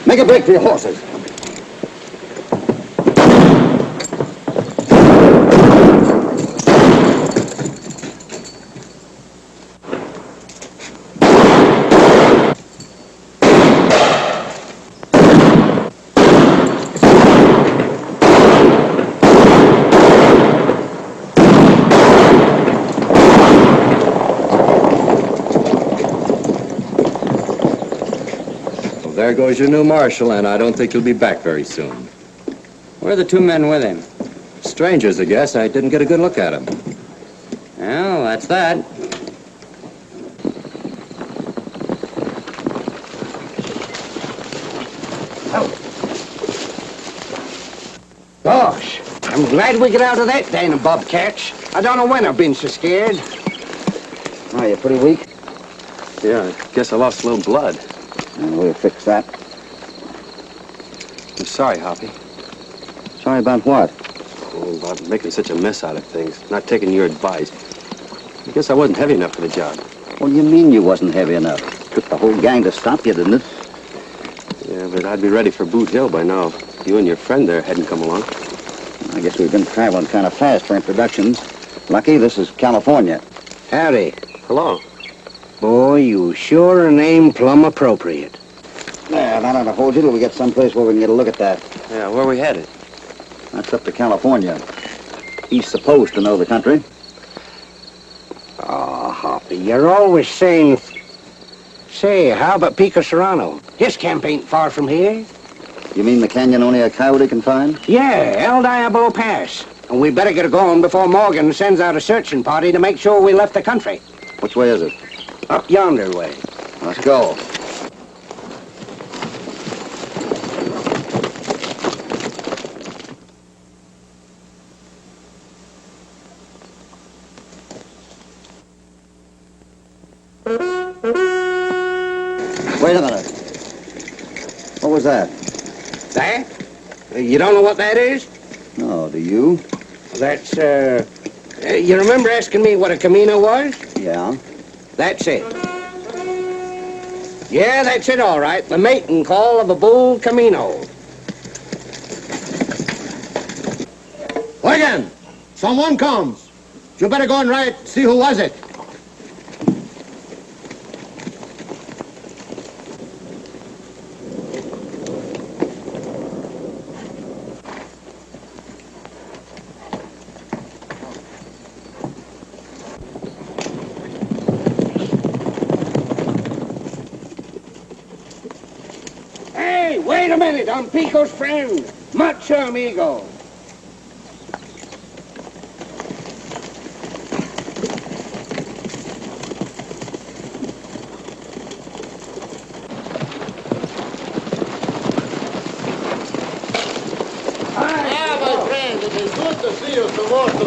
[SPEAKER 4] Make a break for your horses.
[SPEAKER 10] There goes your new marshal, and I don't think he'll be back very soon.
[SPEAKER 12] Where are the two men with him?
[SPEAKER 10] Strangers, I guess. I didn't get a good look at him.
[SPEAKER 12] Well, that's that.
[SPEAKER 5] Gosh, I'm glad we get out of that den of bobcats. I don't know when I've been so scared.
[SPEAKER 4] Oh, you're pretty weak.
[SPEAKER 1] Yeah, I guess I lost a little blood.
[SPEAKER 4] We'll fix that.
[SPEAKER 1] I'm sorry, Hoppy.
[SPEAKER 4] Sorry about what?
[SPEAKER 1] Oh, about making such a mess out of things. Not taking your advice. I guess I wasn't heavy enough for the job.
[SPEAKER 4] What do you mean you wasn't heavy enough? Took the whole gang to stop you, didn't it?
[SPEAKER 1] Yeah, but I'd be ready for Boot Hill by now. If you and your friend there hadn't come along.
[SPEAKER 4] I guess we've been traveling kind of fast for introductions. Lucky, this is California.
[SPEAKER 5] Howdy.
[SPEAKER 1] Hello.
[SPEAKER 5] Boy, you sure are name plumb appropriate.
[SPEAKER 4] There, that ought to hold you till we get someplace where we can get a look at that.
[SPEAKER 1] Yeah, where are we headed?
[SPEAKER 4] That's up to California. He's supposed to know the country.
[SPEAKER 5] Oh, Hoppy, you're always saying... Say, how about Pico Serrano? His camp ain't far from here.
[SPEAKER 4] You mean the canyon only a coyote can find?
[SPEAKER 5] Yeah, El Diablo Pass. And we better get going before Morgan sends out a searching party to make sure we left the country.
[SPEAKER 4] Which way is it?
[SPEAKER 5] Up yonder way.
[SPEAKER 4] Let's go. Wait a minute. What was that?
[SPEAKER 5] That? You don't know what that is?
[SPEAKER 4] No, do you?
[SPEAKER 5] That's, you remember asking me what a Camino was?
[SPEAKER 4] Yeah.
[SPEAKER 5] That's it. Yeah, that's it, all right. The mating call of a bull Camino.
[SPEAKER 11] Again, someone comes. You better go and right see who was it.
[SPEAKER 5] Hey, wait a minute. I'm Pico's friend. Macho amigo.
[SPEAKER 11] Yeah, my friend, it is good to see you so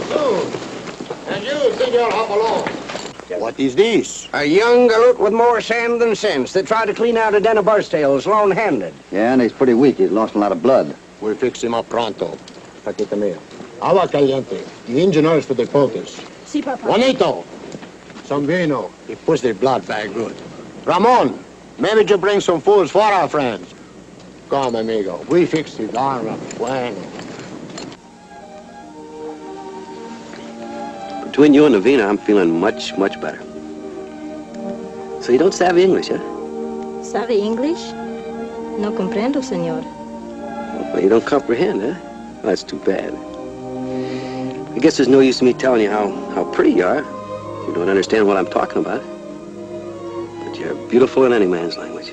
[SPEAKER 11] soon. And you, Senor Hopalong. What is this?
[SPEAKER 5] A young galoot with more sand than sense that tried to clean out a den of burztails lone-handed.
[SPEAKER 4] Yeah, and he's pretty weak. He's lost a lot of blood.
[SPEAKER 11] We'll fix him up pronto. Aquí también. Agua caliente. The engineers for the poultice.
[SPEAKER 14] Sí, Papa.
[SPEAKER 11] Juanito, some vino. It puts their blood very good. Ramon, maybe you bring some foods for our friends. Come, amigo. We fix it. Bueno.
[SPEAKER 1] Between you and Navina, I'm feeling much, much better. So you don't savvy English, huh?
[SPEAKER 14] ¿Sabe English? No comprendo, señor.
[SPEAKER 1] Well, you don't comprehend, huh? Well, that's too bad. I guess there's no use in me telling you how pretty you are. You don't understand what I'm talking about. But you're beautiful in any man's language.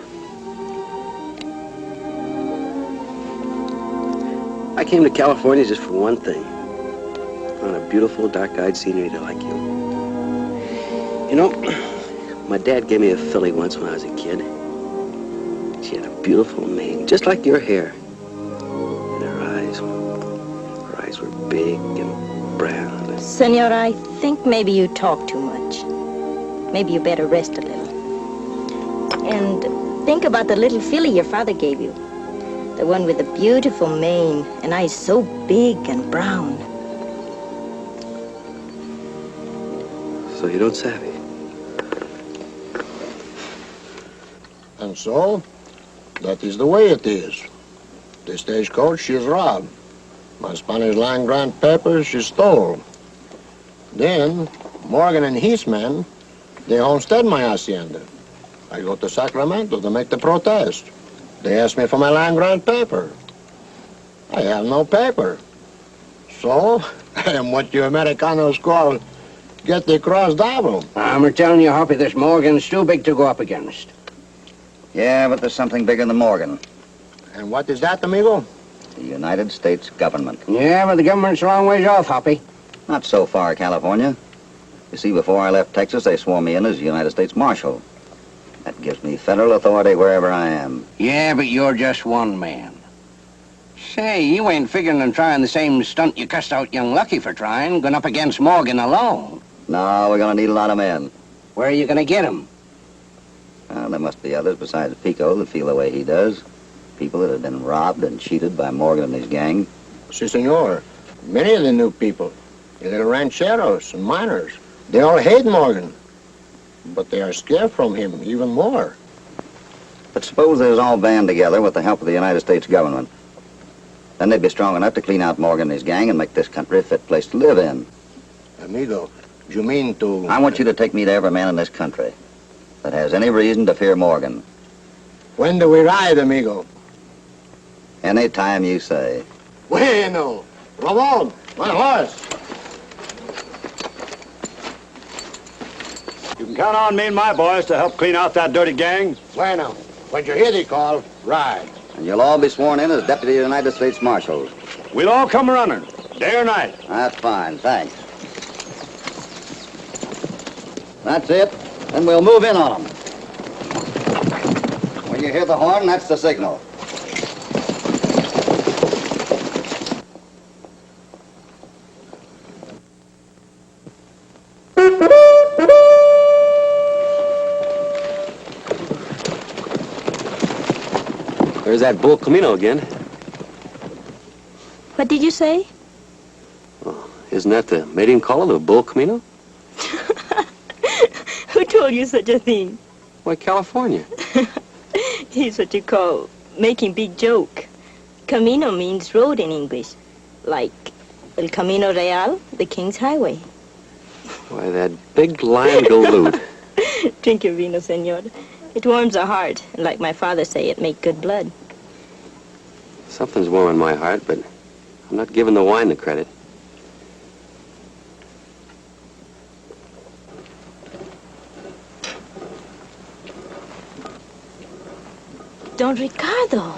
[SPEAKER 1] I came to California just for one thing. On a beautiful, dark-eyed scenery to like you. You know, my dad gave me a filly once when I was a kid. She had a beautiful mane, just like your hair. And her eyes were big and brown.
[SPEAKER 14] Senor, I think maybe you talk too much. Maybe you better rest a little. And think about the little filly your father gave you. The one with the beautiful mane and eyes so big and brown.
[SPEAKER 1] So you don't savvy.
[SPEAKER 11] And so, that is the way it is. The stagecoach is robbed. My Spanish land grant papers she stole. Then, Morgan and his men, they homestead my hacienda. I go to Sacramento to make the protest. They ask me for my land grant paper. I have no paper. So, I am what you Americanos call get the cross double.
[SPEAKER 5] I'm telling you, Hoppy, this Morgan's too big to go up against.
[SPEAKER 4] Yeah, but there's something bigger than Morgan.
[SPEAKER 11] And what is that, amigo?
[SPEAKER 4] The United States government.
[SPEAKER 5] Yeah, but the government's a long ways off, Hoppy.
[SPEAKER 4] Not so far, California. You see, before I left Texas, they swore me in as United States Marshal. That gives me federal authority wherever I am.
[SPEAKER 5] Yeah, but you're just one man. Say, you ain't figuring on trying the same stunt you cussed out young Lucky for trying, going up against Morgan alone.
[SPEAKER 4] No, we're gonna need a lot of men.
[SPEAKER 5] Where are you gonna get 'em?
[SPEAKER 4] Well, there must be others besides Pico that feel the way he does. People that have been robbed and cheated by Morgan and his gang.
[SPEAKER 11] Si, senor. Many of the new people, the little rancheros and miners, they all hate Morgan. But they are scared from him even more.
[SPEAKER 4] But suppose they was all band together with the help of the United States government. Then they'd be strong enough to clean out Morgan and his gang and make this country a fit place to live in.
[SPEAKER 11] Amigo, you mean to...
[SPEAKER 4] I want you to take me to every man in this country that has any reason to fear Morgan.
[SPEAKER 11] When do we ride, amigo?
[SPEAKER 4] Any time you say.
[SPEAKER 11] Bueno. Ramon, my horse.
[SPEAKER 6] You can count on me and my boys to help clean out that dirty gang.
[SPEAKER 11] Bueno. When you hear the call, ride.
[SPEAKER 4] And you'll all be sworn in as Deputy United States Marshals.
[SPEAKER 6] We'll all come running, day or night.
[SPEAKER 4] That's fine, thanks. That's it. Then we'll move in on them. When you hear the horn, that's the signal.
[SPEAKER 1] There's that bull Camino again.
[SPEAKER 14] What did you say?
[SPEAKER 1] Oh, isn't that the mating call of the bull Camino?
[SPEAKER 14] Who told you such a thing?
[SPEAKER 1] Why, California.
[SPEAKER 14] He's what you call making big joke. Camino means road in English, like El Camino Real, the King's Highway.
[SPEAKER 1] Why, that big lion galoot.
[SPEAKER 14] Drink your vino, senor. It warms the heart, and like my father say, it make good blood.
[SPEAKER 1] Something's warming my heart, but I'm not giving the wine the credit.
[SPEAKER 14] Don Ricardo.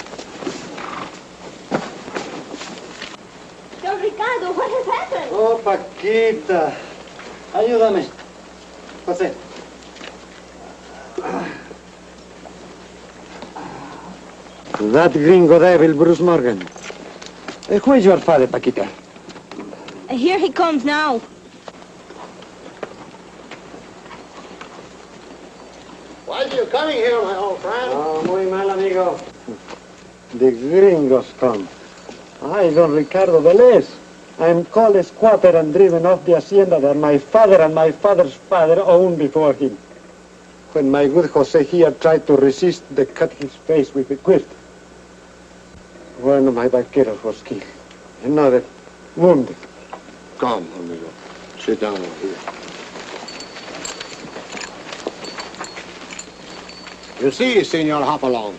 [SPEAKER 14] Don Ricardo, what has happened?
[SPEAKER 15] Oh, Paquita. Ayúdame. José. That gringo devil, Bruce Morgan. Who is your father, Paquita?
[SPEAKER 14] Here he comes now.
[SPEAKER 11] Why are you coming here, my old friend?
[SPEAKER 15] Oh, muy mal, amigo. The gringos come. I, Don Ricardo Velez. I am called a squatter and driven off the hacienda that my father and my father's father owned before him. When my good Jose here tried to resist, they cut his face with a quirt. One of my vaqueros was killed. Another wounded.
[SPEAKER 11] Come, amigo. Sit down over here. You see, Senor Hopalong,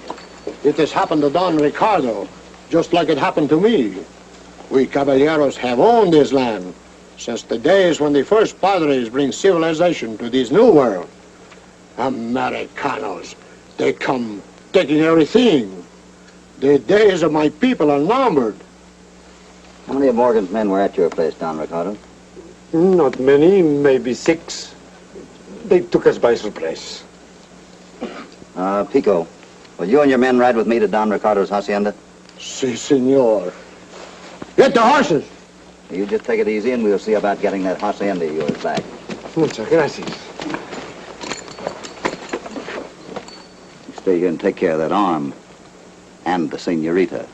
[SPEAKER 11] it has happened to Don Ricardo, just like it happened to me. We caballeros have owned this land since the days when the first padres bring civilization to this new world. Americanos, they come taking everything. The days of my people are numbered.
[SPEAKER 4] How many of Morgan's men were at your place, Don Ricardo?
[SPEAKER 15] Not many, maybe 6. They took us by surprise.
[SPEAKER 4] Pico, will you and your men ride with me to Don Ricardo's hacienda?
[SPEAKER 11] Si, senor. Get the horses!
[SPEAKER 4] You just take it easy and we'll see about getting that hacienda of yours back.
[SPEAKER 15] Muchas gracias.
[SPEAKER 4] You stay here and take care of that arm. And the senorita.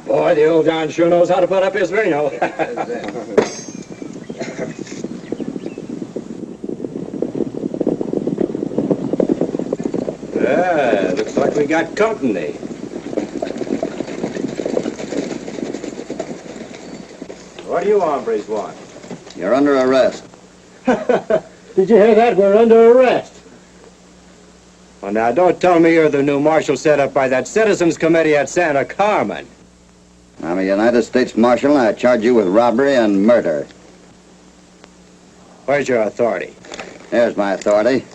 [SPEAKER 6] Boy, the old John sure knows how to put up his vino. Looks like we got company. What do you hombres want?
[SPEAKER 4] You're under arrest.
[SPEAKER 15] Did you hear that? We're under arrest.
[SPEAKER 10] Well, now, don't tell me you're the new marshal set up by that Citizens Committee at Santa Carmen.
[SPEAKER 4] I'm a United States Marshal, and I charge you with robbery and murder.
[SPEAKER 10] Where's your authority?
[SPEAKER 4] There's my authority.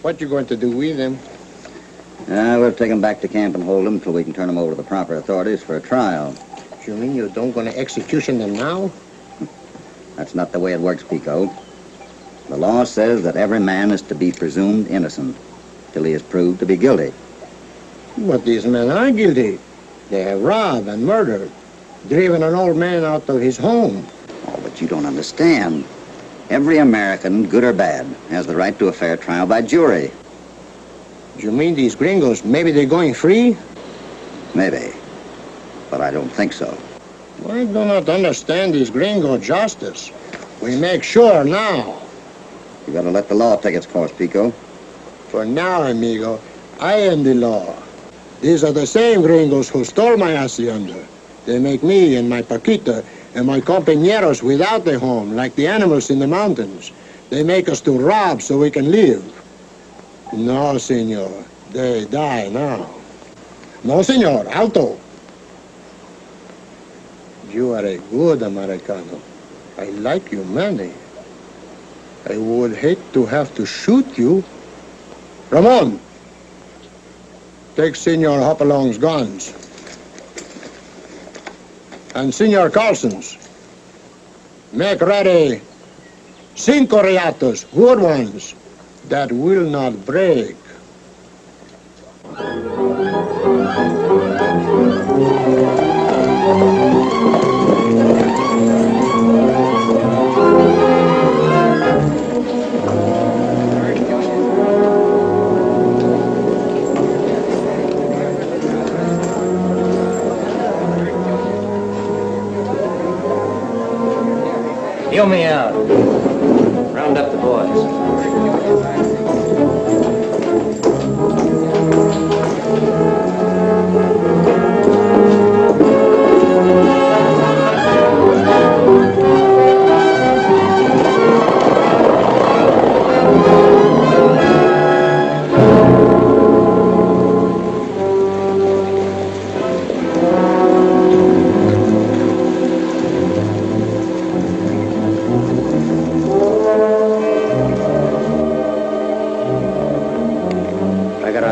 [SPEAKER 11] What you going to do with him?
[SPEAKER 4] We'll take him back to camp and hold him until we can turn him over to the proper authorities for a trial.
[SPEAKER 11] You mean you don't going to execution them now?
[SPEAKER 4] That's not the way it works, Pico. The law says that every man is to be presumed innocent till he is proved to be guilty.
[SPEAKER 11] But these men are guilty. They have robbed and murdered, driven an old man out of his home.
[SPEAKER 4] Oh, but you don't understand. Every American, good or bad, has the right to a fair trial by jury.
[SPEAKER 11] You mean these gringos, maybe they're going free?
[SPEAKER 4] Maybe. But I don't think so.
[SPEAKER 11] I do not understand this gringo justice. We make sure now.
[SPEAKER 4] You gotta let the law take its course, Pico.
[SPEAKER 11] For now, amigo, I am the law. These are the same gringos who stole my hacienda. They make me and my Paquita and my compañeros without a home, like the animals in the mountains. They make us to rob so we can live. No, senor. They die now. No, senor. Alto. You are a good Americano. I like you many. I would hate to have to shoot you. Ramon, take Senor Hopalong's guns. And Senor Carlson's. Make ready 5 riatos, good ones, that will not break.
[SPEAKER 12] Deal me out. Round up the boys.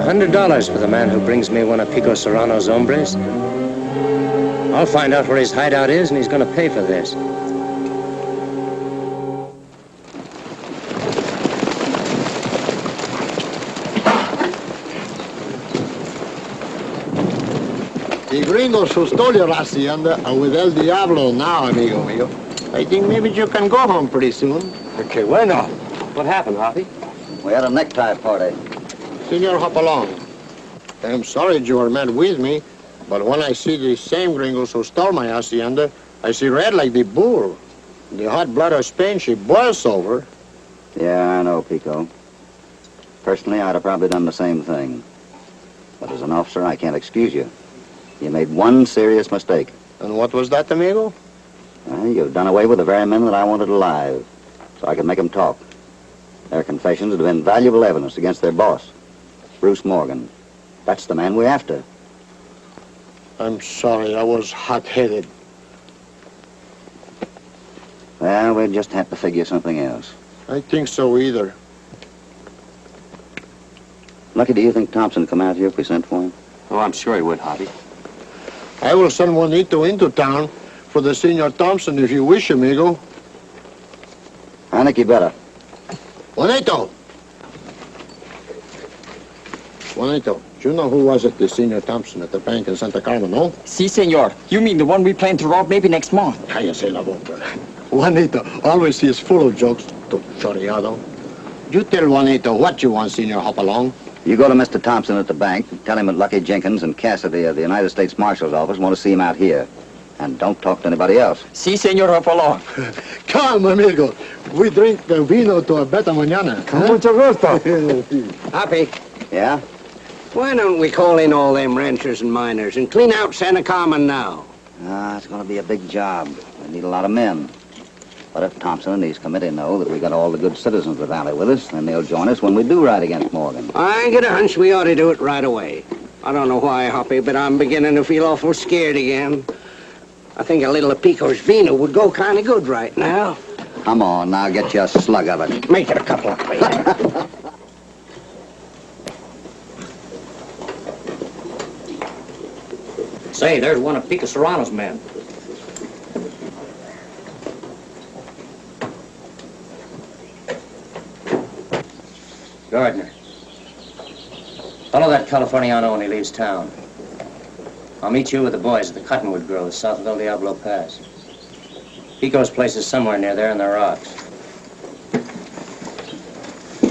[SPEAKER 16] $100 for the man who brings me one of Pico Serrano's hombres. I'll find out where his hideout is, and he's going to pay for this.
[SPEAKER 11] The gringos who stole your hacienda are with El Diablo now, amigo mío. I think maybe you can go home pretty soon.
[SPEAKER 1] Okay, bueno. What happened, Hoppy?
[SPEAKER 4] We had a necktie party.
[SPEAKER 11] Senor Hopalong, I'm sorry you were mad with me, but when I see these same gringos who stole my hacienda, I see red like the bull. The hot blood of Spain, she boils over.
[SPEAKER 4] Yeah, I know, Pico. Personally, I'd have probably done the same thing. But as an officer, I can't excuse you. You made one serious mistake.
[SPEAKER 11] And what was that, amigo?
[SPEAKER 4] Well, you've done away with the very men that I wanted alive, so I could make them talk. Their confessions would have been valuable evidence against their boss, Bruce Morgan. That's the man we're after.
[SPEAKER 11] I'm sorry, I was hot-headed.
[SPEAKER 4] Well, we'll just have to figure something else.
[SPEAKER 11] I think so either.
[SPEAKER 4] Lucky, do you think Thompson would come out here if we sent for him?
[SPEAKER 10] Oh, I'm sure he would, Hoppy.
[SPEAKER 11] I will send Juanito into town for the Senor Thompson if you wish, amigo.
[SPEAKER 4] I think you better.
[SPEAKER 11] Juanito! Juanito, you know who was at the Senor Thompson at the bank in Santa Carmen, no?
[SPEAKER 17] Si, senor. You mean the one we plan to rob maybe next month?
[SPEAKER 11] Cállese la boca. Juanito, always he is full of jokes, tu choreado. You tell Juanito what you want, Senor Hopalong.
[SPEAKER 4] You go to Mr. Thompson at the bank, tell him that Lucky Jenkins and Cassidy of the United States Marshal's Office want to see him out here. And don't talk to anybody else.
[SPEAKER 17] Si, senor Hopalong.
[SPEAKER 11] Come, amigo. We drink vino to a better mañana.
[SPEAKER 15] Con mucho gusto.
[SPEAKER 5] Hoppy,
[SPEAKER 4] Yeah?
[SPEAKER 5] why don't we call in all them ranchers and miners and clean out Santa Carmen now?
[SPEAKER 4] It's going to be a big job. We need a lot of men. But if Thompson and his committee know that we got all the good citizens of the valley with us, then they'll join us when we do ride against Morgan.
[SPEAKER 5] I get a hunch we ought to do it right away. I don't know why, Hoppy, but I'm beginning to feel awful scared again. I think a little of Pico's vino would go kind of good right now.
[SPEAKER 4] Come on, now get you a slug of it.
[SPEAKER 5] Make it a couple of plates.
[SPEAKER 12] Say, there's one of Pico Serrano's men. Gardner. Follow that Californiano when he leaves town. I'll meet you with the boys at the cottonwood groves south of El Diablo Pass. Pico's place is somewhere near there in the rocks.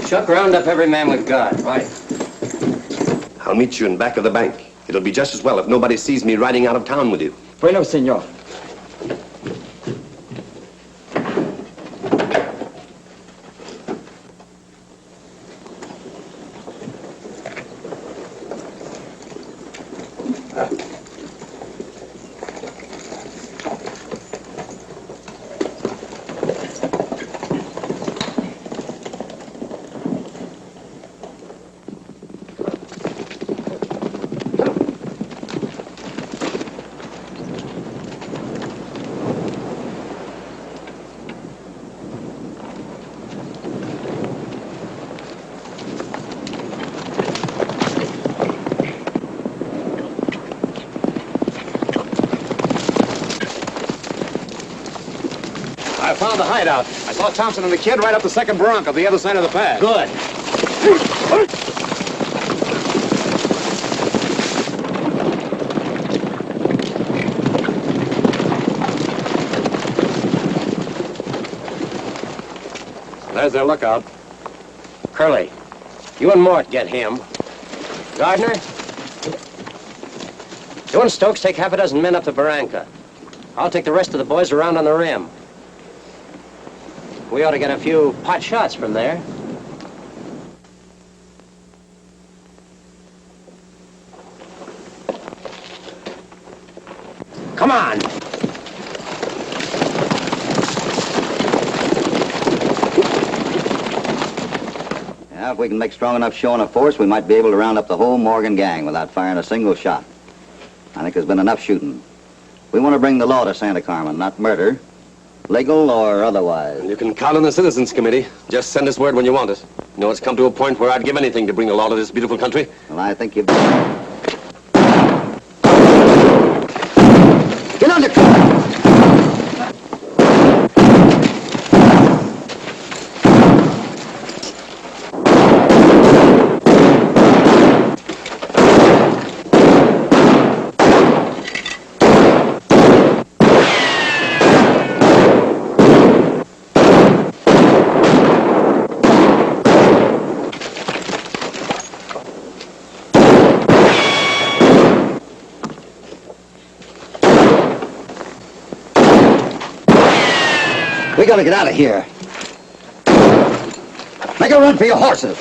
[SPEAKER 12] Chuck, round up every man we've got. Right.
[SPEAKER 1] I'll meet you in back of the bank. It'll be just as well if nobody sees me riding out of town with you.
[SPEAKER 17] Bueno, senor.
[SPEAKER 6] I found the hideout. I saw Thompson and the kid right up the second bronc of the other side of the pass.
[SPEAKER 12] Good.
[SPEAKER 6] There's their lookout.
[SPEAKER 12] Curly, you and Mort get him. Gardner, you and Stokes take half a dozen men up to Barranca. I'll take the rest of the boys around on the rim. We ought to get a few pot shots from there. Come on.
[SPEAKER 4] Yeah, if we can make strong enough showing of force, we might be able to round up the whole Morgan gang without firing a single shot. I think there's been enough shooting. We want to bring the law to Santa Carmen, not murder, legal or otherwise.
[SPEAKER 1] You can count on the Citizens Committee. Just send us word when you want us. You know, it's come to a point where I'd give anything to bring the law to this beautiful country.
[SPEAKER 4] Well, I think you've...
[SPEAKER 9] Get under cover! We gotta get out of here. Make a run for your horses.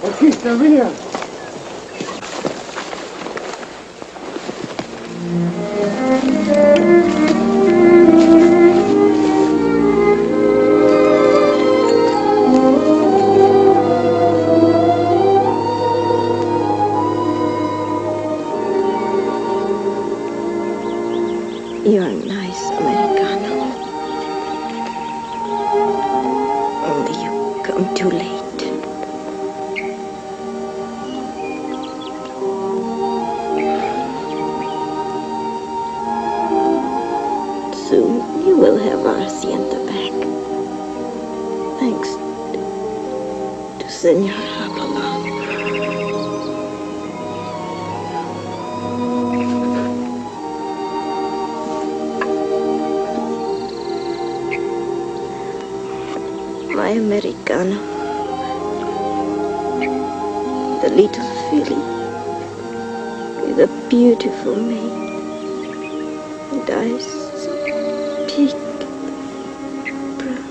[SPEAKER 15] Aquí está bien.
[SPEAKER 14] You're a nice Americano. Only you come too late. Soon you will have our hacienda back. Thanks to Senor Hoppy. My Americano, the little filly with a beautiful mane and eyes so big, brown.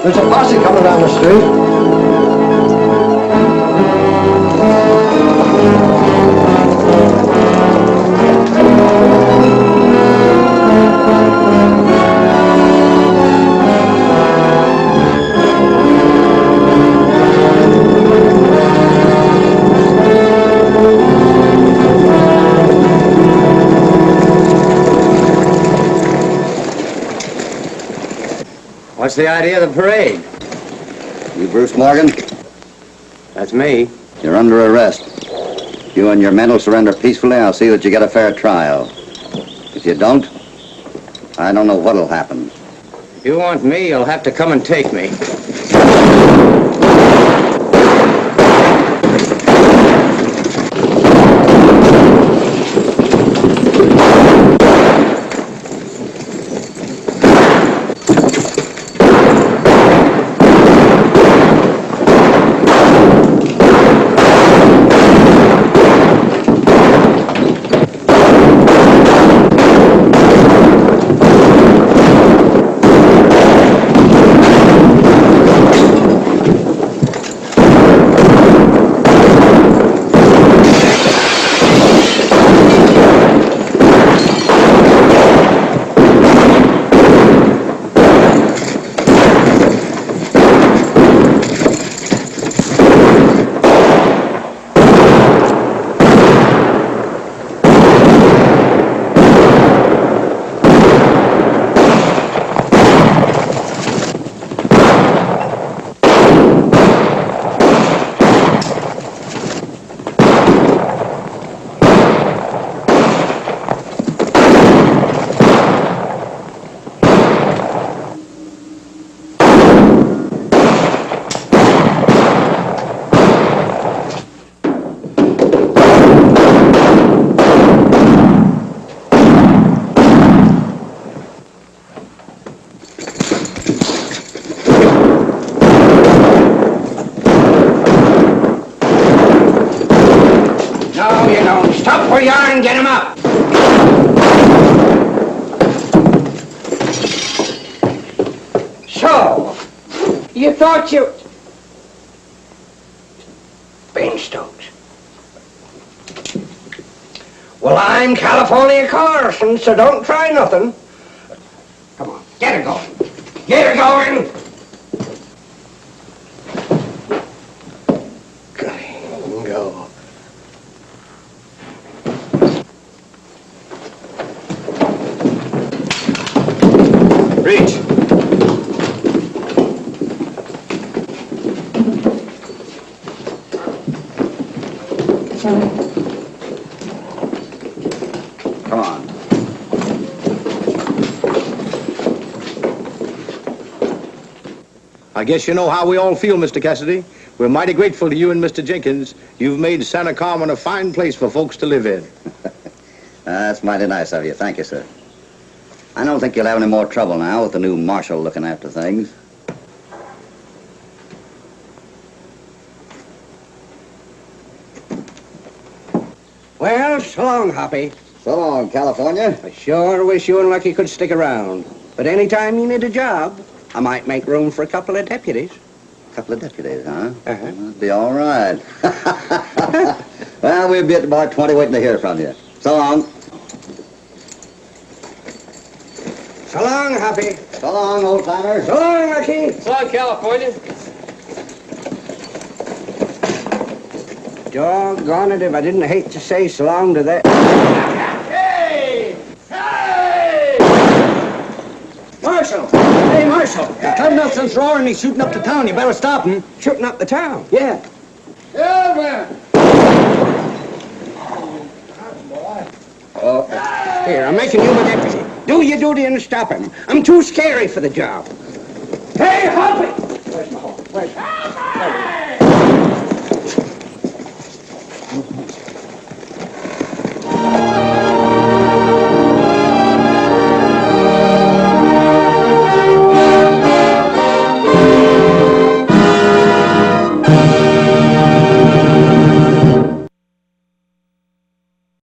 [SPEAKER 18] There's a posse coming down the street.
[SPEAKER 16] What's the idea of the parade?
[SPEAKER 4] You Bruce Morgan?
[SPEAKER 16] That's me.
[SPEAKER 4] You're under arrest. If you and your men will surrender peacefully, I'll see that you get a fair trial. If you don't, I don't know what'll happen.
[SPEAKER 16] If you want me, you'll have to come and take me.
[SPEAKER 5] where you are and get him up. So, you thought you... Ben Stokes. Well, I'm California Carlson, so don't try nothing. Come on, get her going. Get her going! Go.
[SPEAKER 10] Reach.
[SPEAKER 4] Come on.
[SPEAKER 2] I guess you know how we all feel, Mr. Cassidy. We're mighty grateful to you and Mr. Jenkins. You've made Santa Carmen a fine place for folks to live in.
[SPEAKER 4] That's mighty nice of you. Thank you, sir. I don't think you'll have any more trouble now with the new marshal looking after things.
[SPEAKER 5] Well, so long, Hoppy.
[SPEAKER 4] So long, California.
[SPEAKER 5] I sure wish you and Lucky could stick around. But any time you need a job, I might make room for a couple of deputies.
[SPEAKER 4] Couple of deputies, huh?
[SPEAKER 5] Uh-huh.
[SPEAKER 4] That'd be all right. Well, we'll be at about 20 waiting to hear from you. So long.
[SPEAKER 5] So long, Hoppy.
[SPEAKER 4] So long, old-timer.
[SPEAKER 5] So long, Lucky.
[SPEAKER 17] So long, California.
[SPEAKER 5] Doggone it if I didn't hate to say so long to that.
[SPEAKER 17] Hey! Hey!
[SPEAKER 5] Marshal! Hey, Marshal! Clyde Nelson's roaring, he's shooting up the town. You better stop him. Shooting up the town? Yeah.
[SPEAKER 17] Yeah, man.
[SPEAKER 5] Oh, here, I'm making you my deputy. Do your duty and stop him. I'm too scary for the job. Hey, Hoppy! Where's my home? Where's...